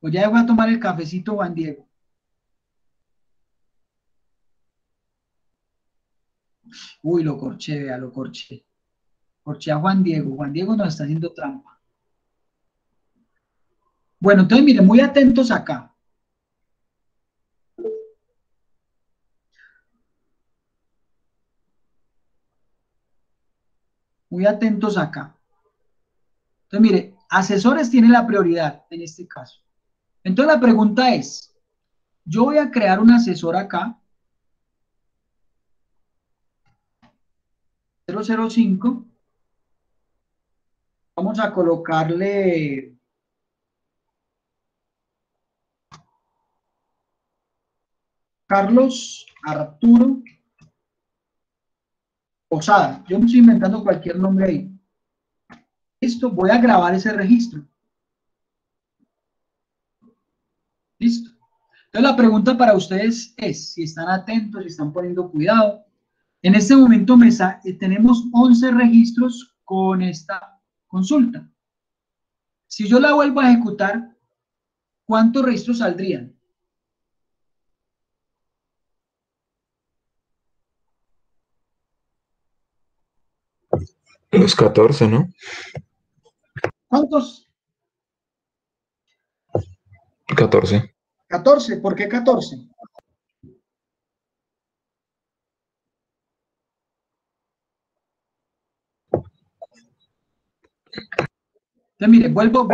Pues ya voy a tomar el cafecito, Juan Diego. Uy, lo corché, vea, lo corché. Corché a Juan Diego. Juan Diego nos está haciendo trampa. Bueno, entonces miren, muy atentos acá. Muy atentos acá. Entonces mire, asesores tienen la prioridad en este caso. Entonces la pregunta es, yo voy a crear un asesor acá. 005. Vamos a colocarle Carlos Arturo Posada. Yo me estoy inventando cualquier nombre ahí. Listo, voy a grabar ese registro. Listo. Entonces la pregunta para ustedes es, si están atentos, si están poniendo cuidado. En este momento tenemos 11 registros con esta consulta. Si yo la vuelvo a ejecutar, ¿cuántos registros saldrían? Los 14, ¿no? ¿Cuántos? 14. 14. ¿Por qué 14? Entonces, mire, vuelvo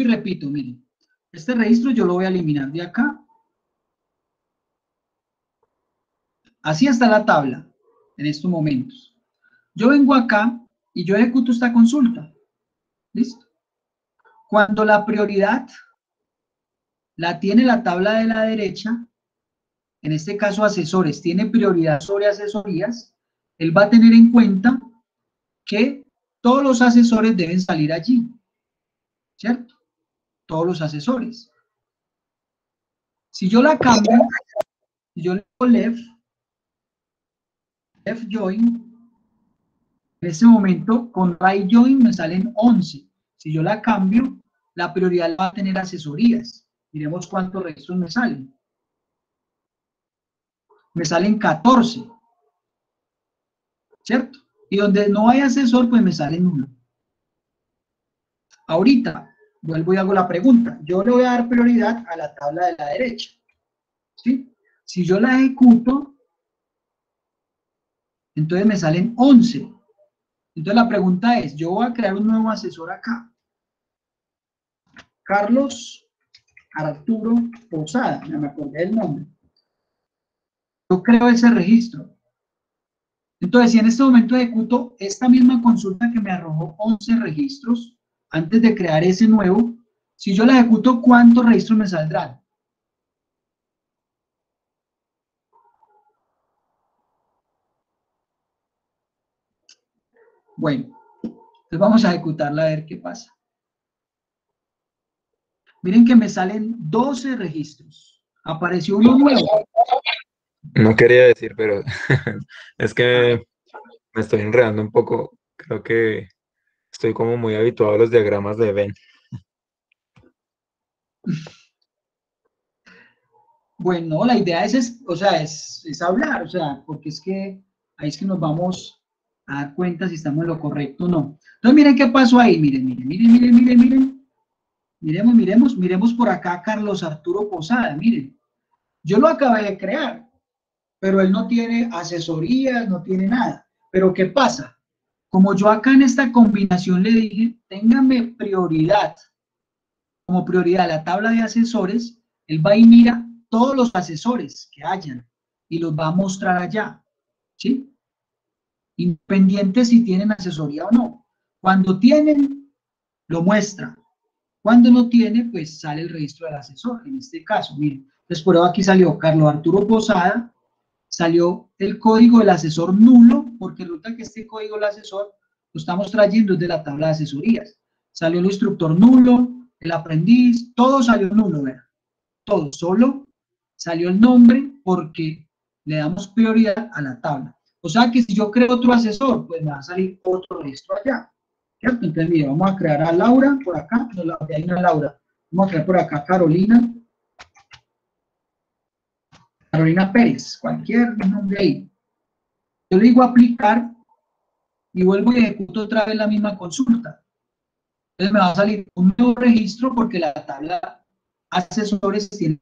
y repito, mire. Este registro yo lo voy a eliminar de acá. Así está la tabla en estos momentos. Yo vengo acá y yo ejecuto esta consulta. ¿Listo? Cuando la prioridad la tiene la tabla de la derecha, en este caso asesores, tiene prioridad sobre asesorías, él va a tener en cuenta que todos los asesores deben salir allí, ¿cierto? Todos los asesores. Si yo la cambio, si yo le digo left join, en ese momento con right join me salen 11. Si yo la cambio, la prioridad va a tener asesorías. Miremos cuántos registros me salen. Me salen 14, ¿cierto? Y donde no hay asesor, pues me sale 1. Ahorita, vuelvo y hago la pregunta. Yo le voy a dar prioridad a la tabla de la derecha, ¿sí? Si yo la ejecuto, entonces me salen 11. Entonces la pregunta es, yo voy a crear un nuevo asesor acá. Carlos Arturo Posada, me acordé del nombre. Yo creo ese registro. Entonces, si en este momento ejecuto esta misma consulta que me arrojó 11 registros, antes de crear ese nuevo, si yo la ejecuto, ¿cuántos registros me saldrán? Bueno, entonces vamos a ejecutarla a ver qué pasa. Miren que me salen 12 registros. Apareció uno nuevo. No quería decir, pero es que me estoy enredando un poco. Creo que estoy como muy habituado a los diagramas de Venn. Bueno, la idea es hablar, o sea, porque es que ahí es que nos vamos a dar cuenta si estamos en lo correcto o no. Entonces, miren qué pasó ahí, miren. Miremos por acá Carlos Arturo Posada, miren. Yo lo acabé de crear, pero él no tiene asesorías, no tiene nada. Pero ¿qué pasa? Como yo acá en esta combinación le dije, téngame prioridad, como prioridad la tabla de asesores, él va y mira todos los asesores que hayan y los va a mostrar allá, ¿sí? Independiente si tienen asesoría o no. Cuando tienen, lo muestra. Cuando no tiene, pues sale el registro del asesor. En este caso, miren, entonces por aquí salió Carlos Arturo Posada, salió el código del asesor nulo, porque resulta que este código del asesor lo estamos trayendo desde la tabla de asesorías. Salió el instructor nulo, el aprendiz, todo salió nulo, ¿verdad? Todo, solo salió el nombre porque le damos prioridad a la tabla. O sea que si yo creo otro asesor, pues me va a salir otro registro allá. ¿Cierto? Entonces, mire, vamos a crear a Laura por acá, no, hay una Laura. Vamos a crear por acá Carolina Pérez, cualquier nombre ahí. Yo le digo aplicar y vuelvo y ejecuto otra vez la misma consulta. Entonces me va a salir un nuevo registro porque la tabla asesores tiene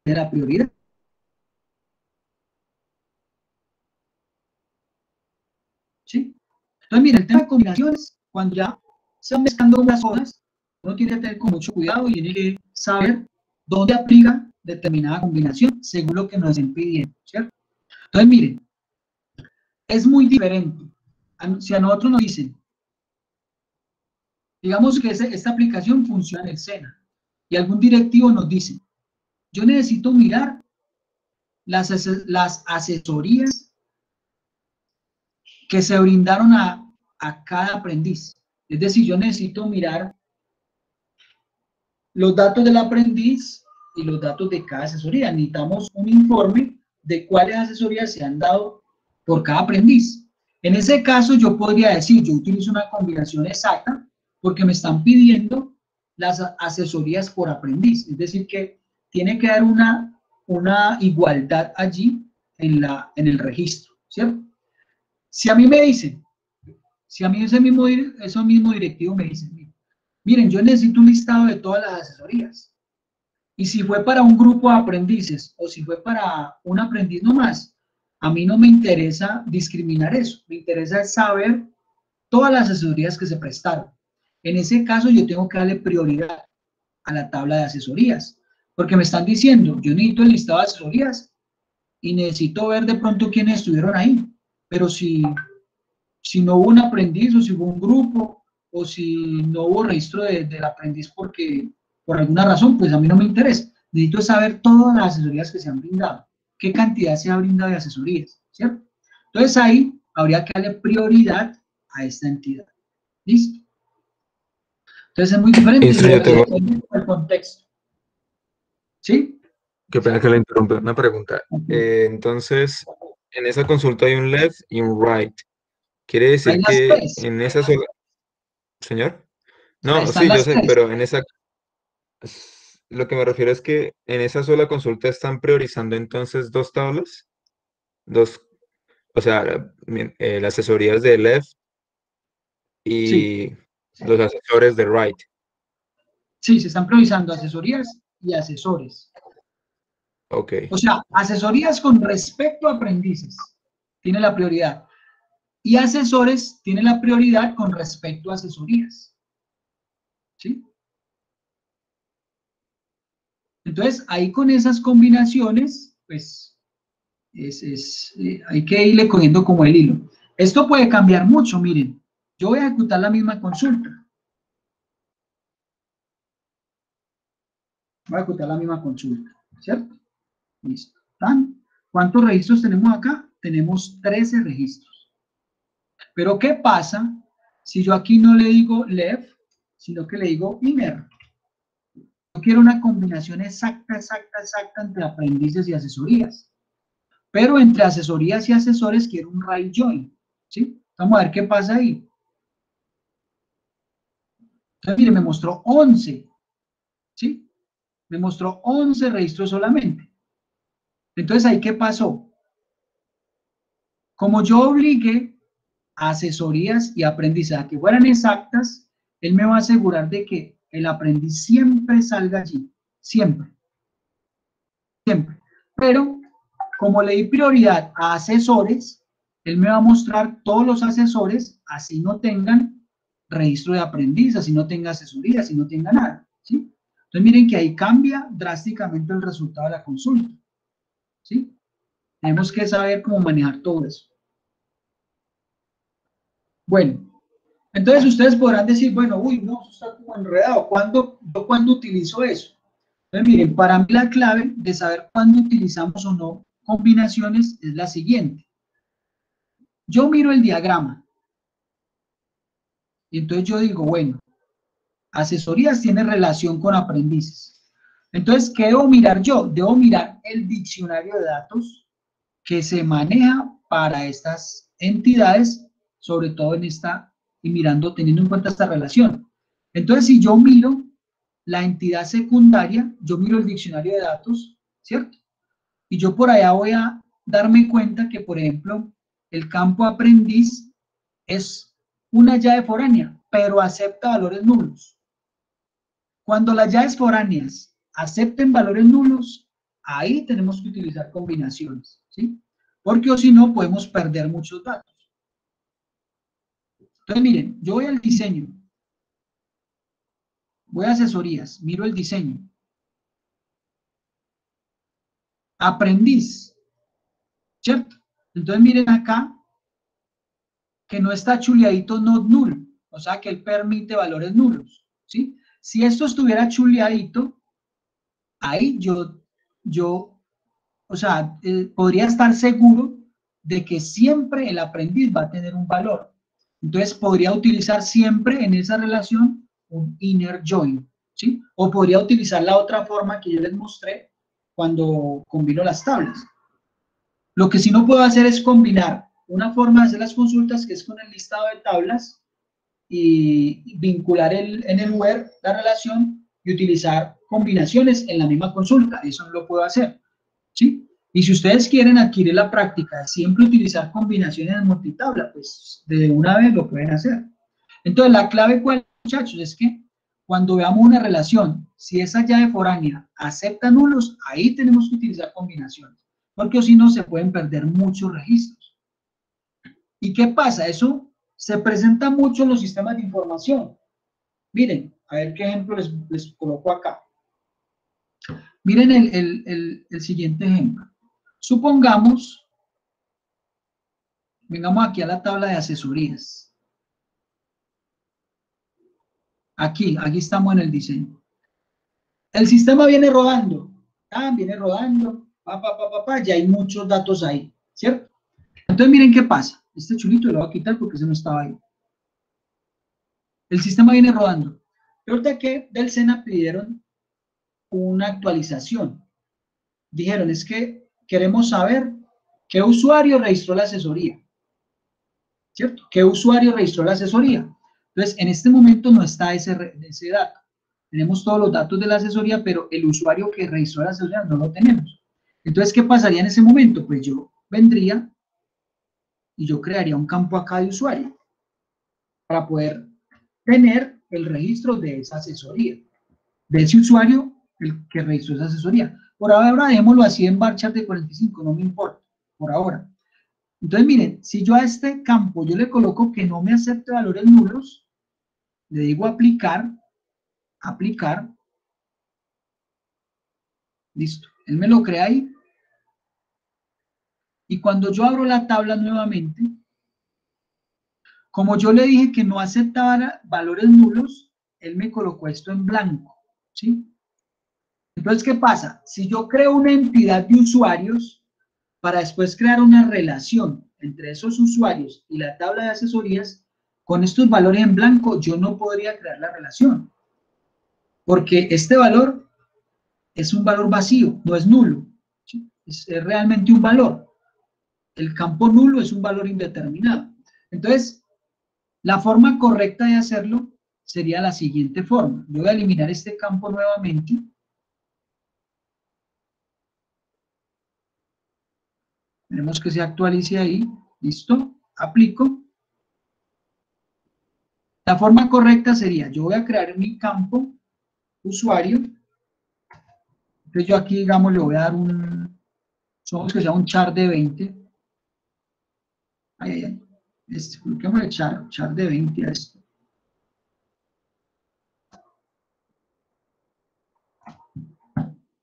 la prioridad. ¿Sí? Entonces, mira, el tema de combinaciones, cuando ya se van mezclando unas hojas, uno tiene que tener con mucho cuidado y tiene que saber dónde aplica determinada combinación según lo que nos estén pidiendo, ¿cierto? Entonces, miren, es muy diferente. Si a nosotros nos dicen, digamos que esta aplicación funciona en el SENA y algún directivo nos dice, yo necesito mirar las asesorías que se brindaron a cada aprendiz. Es decir, yo necesito mirar los datos del aprendiz y los datos de cada asesoría. Necesitamos un informe de cuáles asesorías se han dado por cada aprendiz. En ese caso, yo podría decir, yo utilizo una combinación exacta porque me están pidiendo las asesorías por aprendiz. Es decir, que tiene que haber una igualdad allí en el registro, ¿cierto? Si a mí me dicen, si a mí eso mismo directivo me dicen, miren, yo necesito un listado de todas las asesorías, y si fue para un grupo de aprendices, o si fue para un aprendiz nomás, a mí no me interesa discriminar eso, me interesa saber todas las asesorías que se prestaron. En ese caso yo tengo que darle prioridad a la tabla de asesorías, porque me están diciendo, yo necesito el listado de asesorías y necesito ver de pronto quiénes estuvieron ahí, pero si no hubo un aprendiz o si hubo un grupo o si no hubo registro del aprendiz porque por alguna razón, pues a mí no me interesa. Necesito saber todas las asesorías que se han brindado, qué cantidad se ha brindado de asesorías, ¿cierto? Entonces ahí habría que darle prioridad a esta entidad. ¿Listo? Entonces es muy diferente el contexto. ¿Sí? Qué pena que le interrumpa. Una pregunta. Entonces, en esa consulta hay un left y un right. ¿Quiere decir que en esa sola... ¿Señor? No, sí, yo sé, pero en esa... Lo que me refiero es que en esa sola consulta están priorizando entonces dos tablas. O sea, las asesorías de left y los asesores de right. Sí, se están priorizando asesorías y asesores. Ok. O sea, asesorías con respecto a aprendices, tiene la prioridad. Y asesores tiene la prioridad con respecto a asesorías. ¿Sí? Entonces, ahí con esas combinaciones, pues, hay que irle cogiendo como el hilo. Esto puede cambiar mucho, miren. Yo voy a ejecutar la misma consulta. Voy a ejecutar la misma consulta, ¿cierto? Listo. ¿Cuántos registros tenemos acá? Tenemos 13 registros. Pero ¿qué pasa si yo aquí no le digo left, sino que le digo inner? Yo quiero una combinación exacta entre aprendices y asesorías. Pero entre asesorías y asesores quiero un right join, ¿sí? Vamos a ver qué pasa ahí. Entonces, mire, me mostró 11, ¿sí? Me mostró 11 registros solamente. Entonces, ¿ahí qué pasó? Como yo obligué a asesorías y aprendizaje que fueran exactas, él me va a asegurar de que el aprendiz siempre salga allí, siempre, siempre. Pero, como le di prioridad a asesores, él me va a mostrar todos los asesores, así no tengan registro de aprendiz, así no tenga asesoría, así no tenga nada, ¿sí? Entonces miren que ahí cambia drásticamente el resultado de la consulta, ¿sí? Tenemos que saber cómo manejar todo eso. Bueno, entonces ustedes podrán decir, bueno, uy, no, eso está como enredado. ¿Cuándo utilizo eso? Entonces miren, para mí la clave de saber cuándo utilizamos o no combinaciones es la siguiente. Yo miro el diagrama y entonces yo digo, bueno, asesorías tiene relación con aprendices. Entonces, ¿qué debo mirar yo? Debo mirar el diccionario de datos que se maneja para estas entidades, sobre todo en esta, y teniendo en cuenta esta relación. Entonces, si yo miro la entidad secundaria, yo miro el diccionario de datos, ¿cierto? Y yo por allá voy a darme cuenta que, por ejemplo, el campo aprendiz es una llave foránea, pero acepta valores nulos. Cuando las llaves foráneas acepten valores nulos, ahí tenemos que utilizar combinaciones, ¿sí? Porque o si no, podemos perder muchos datos. Entonces, miren, yo voy al diseño, voy a asesorías, miro el diseño. Aprendiz, ¿cierto? Entonces, miren acá que no está chuleadito not null, o sea que él permite valores nulos, ¿sí? Si esto estuviera chuleadito, ahí o sea, podría estar seguro de que siempre el aprendiz va a tener un valor. Entonces, podría utilizar siempre en esa relación un inner join, ¿sí? O podría utilizar la otra forma que yo les mostré cuando combino las tablas. Lo que sí no puedo hacer es combinar una forma de hacer las consultas, que es con el listado de tablas, y vincular en el where la relación y utilizar combinaciones en la misma consulta. Eso no lo puedo hacer, ¿sí? Y si ustedes quieren adquirir la práctica de siempre utilizar combinaciones en multitabla, pues de una vez lo pueden hacer. Entonces, la clave, ¿cuál, muchachos? Es que cuando veamos una relación, si esa llave foránea acepta nulos, ahí tenemos que utilizar combinaciones, porque si no se pueden perder muchos registros. ¿Y qué pasa? Eso se presenta mucho en los sistemas de información. Miren, a ver qué ejemplo les coloco acá. Miren el siguiente ejemplo. Supongamos, vengamos aquí a la tabla de asesorías. Aquí estamos en el diseño. El sistema viene rodando, viene rodando, ya hay muchos datos ahí, ¿cierto? Entonces miren qué pasa. Este chulito lo voy a quitar porque ese no estaba ahí. El sistema viene rodando. Resulta que del SENA pidieron una actualización. Dijeron, es que queremos saber qué usuario registró la asesoría, ¿cierto? ¿Qué usuario registró la asesoría? Entonces, en este momento no está ese dato. Tenemos todos los datos de la asesoría, pero el usuario que registró la asesoría no lo tenemos. Entonces, ¿qué pasaría en ese momento? Pues yo vendría y yo crearía un campo acá de usuario para poder tener el registro de esa asesoría, de ese usuario el que registró esa asesoría. Por ahora dejémoslo así en varchar de 45, no me importa, por ahora. Entonces, miren, si yo a este campo yo le coloco que no me acepte valores nulos, le digo aplicar, listo, él me lo crea ahí. Y cuando yo abro la tabla nuevamente, como yo le dije que no aceptaba valores nulos, él me colocó esto en blanco, ¿sí? Entonces, ¿qué pasa? Si yo creo una entidad de usuarios, para después crear una relación entre esos usuarios y la tabla de asesorías, con estos valores en blanco yo no podría crear la relación, porque este valor es un valor vacío, no es nulo, ¿sí? Es realmente un valor. El campo nulo es un valor indeterminado. Entonces, la forma correcta de hacerlo sería la siguiente forma. Yo voy a eliminar este campo nuevamente. Tenemos que se actualice ahí. Listo. Aplico. La forma correcta sería, yo voy a crear mi campo usuario. Entonces yo aquí, digamos, le voy a dar supongamos que sea un char de 20. Coloquémosle char de 20 a esto.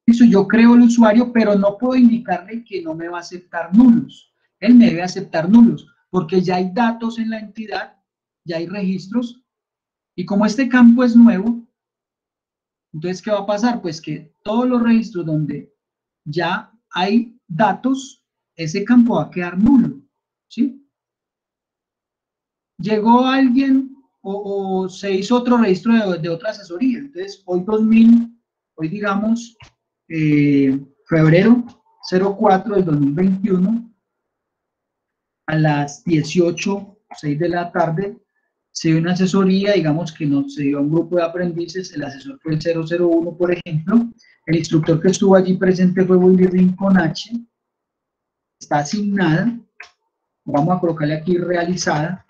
Listo, yo creo el usuario, pero no puedo indicarle que no me va a aceptar nulos. Él me debe aceptar nulos, porque ya hay datos en la entidad, ya hay registros, y como este campo es nuevo, entonces, ¿qué va a pasar? Pues que todos los registros donde ya hay datos, ese campo va a quedar nulo, ¿sí? Llegó alguien o se hizo otro registro de otra asesoría. Entonces, hoy digamos, febrero 04 del 2021, a las 18:06 de la tarde, se dio una asesoría, digamos que no se dio a un grupo de aprendices, el asesor fue el 001, por ejemplo, el instructor que estuvo allí presente fue Willy Rincón H, está asignada, vamos a colocarle aquí realizada,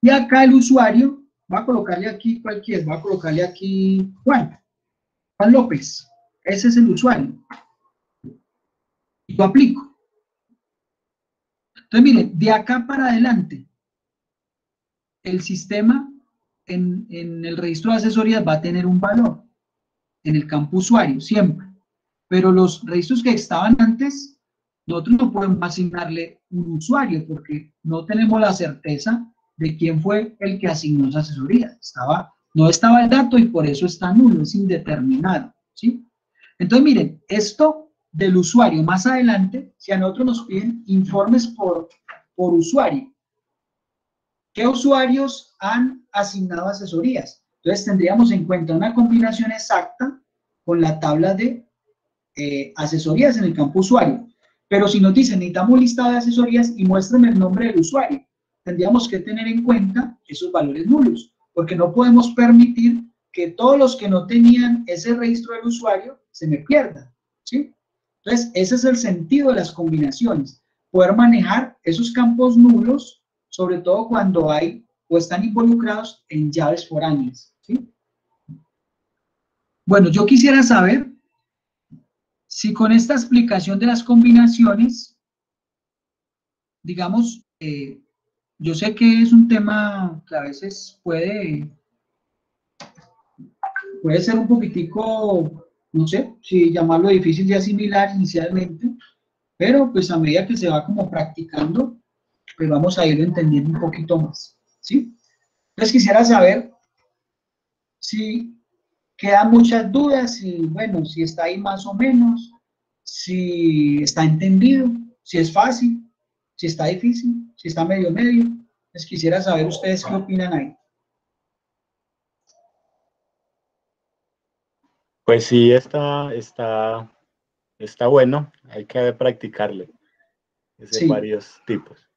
y acá el usuario, va a colocarle aquí cualquier, va a colocarle aquí Juan López, ese es el usuario, y lo aplico. Entonces miren, de acá para adelante, el sistema en el registro de asesorías va a tener un valor en el campo usuario, siempre. Pero los registros que estaban antes, nosotros no podemos asignarle un usuario porque no tenemos la certeza de quién fue el que asignó esa asesoría. No estaba el dato y por eso está nulo, es indeterminado, ¿sí? Entonces, miren, esto del usuario más adelante, si a nosotros nos piden informes por usuario, ¿qué usuarios han asignado asesorías? Entonces tendríamos en cuenta una combinación exacta con la tabla de asesorías en el campo usuario. Pero si nos dicen necesitamos un listado de asesorías y muéstrame el nombre del usuario, tendríamos que tener en cuenta esos valores nulos, porque no podemos permitir que todos los que no tenían ese registro del usuario se me pierdan, ¿sí? Entonces, ese es el sentido de las combinaciones, poder manejar esos campos nulos, sobre todo cuando hay o están involucrados en llaves foráneas, ¿sí? Bueno, yo quisiera saber si con esta explicación de las combinaciones, digamos, yo sé que es un tema que a veces puede ser un poquitico, no sé, si llamarlo difícil de asimilar inicialmente, pero pues a medida que se va como practicando, pues vamos a irlo entendiendo un poquito más, ¿sí? Entonces quisiera saber si quedan muchas dudas, si, bueno, si está ahí más o menos, si está entendido, si es fácil, si está difícil, si está medio medio. Pues quisiera saber ustedes qué opinan ahí. Pues sí, está bueno, hay que practicarle. Es de Sí. varios tipos.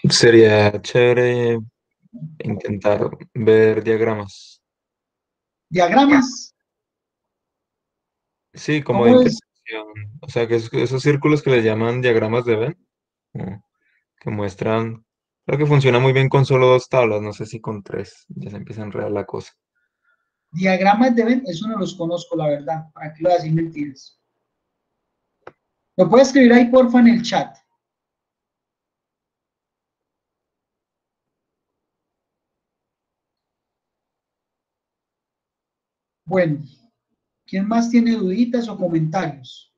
Sería chévere intentar ver diagramas. ¿Diagramas? Sí, como de ¿Cómo es? intersección. O sea, que esos círculos que les llaman diagramas de Venn, que muestran, creo que funciona muy bien con solo 2 tablas, no sé si con 3, ya se empieza a enredar la cosa. Diagramas de Venn, eso no los conozco, la verdad. ¿Para qué lo decir mentiras? Lo puede escribir ahí, porfa, en el chat. Bueno, ¿quién más tiene duditas o comentarios?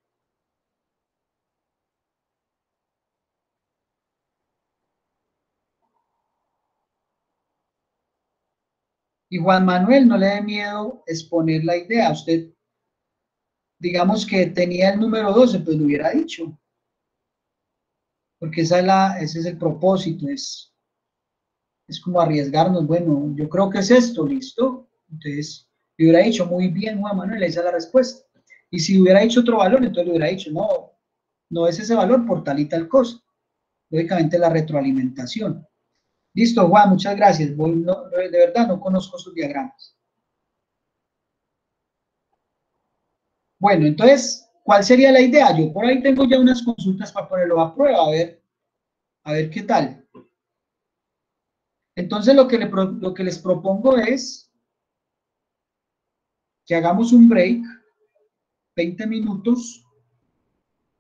Y Juan Manuel, no le dé miedo exponer la idea. Usted, digamos que tenía el número 12, pues lo hubiera dicho. Porque ese es el propósito, es como arriesgarnos. Bueno, yo creo que es esto, listo. Entonces, le hubiera dicho, muy bien, Juan Manuel, esa es la respuesta. Y si hubiera dicho otro valor, entonces le hubiera dicho, no, no es ese valor por tal y tal cosa. Lógicamente la retroalimentación. Listo, Juan, muchas gracias. De verdad no conozco sus diagramas. Bueno, entonces, ¿cuál sería la idea? Yo por ahí tengo ya unas consultas para ponerlo a prueba, a ver qué tal. Entonces, lo que les propongo es que hagamos un break, 20 minutos,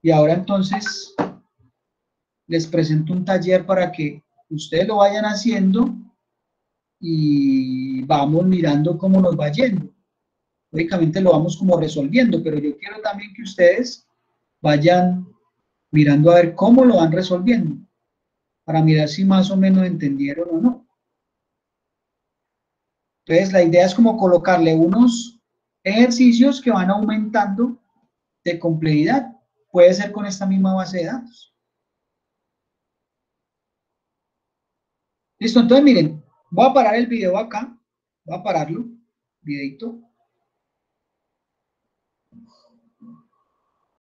y ahora entonces les presento un taller para que ustedes lo vayan haciendo y vamos mirando cómo nos va yendo. Lógicamente lo vamos como resolviendo, pero yo quiero también que ustedes vayan mirando a ver cómo lo van resolviendo, para mirar si más o menos entendieron o no. Entonces, la idea es como colocarle unos ejercicios que van aumentando de complejidad. Puede ser con esta misma base de datos. Listo, entonces miren, voy a parar el video acá, voy a pararlo, videito.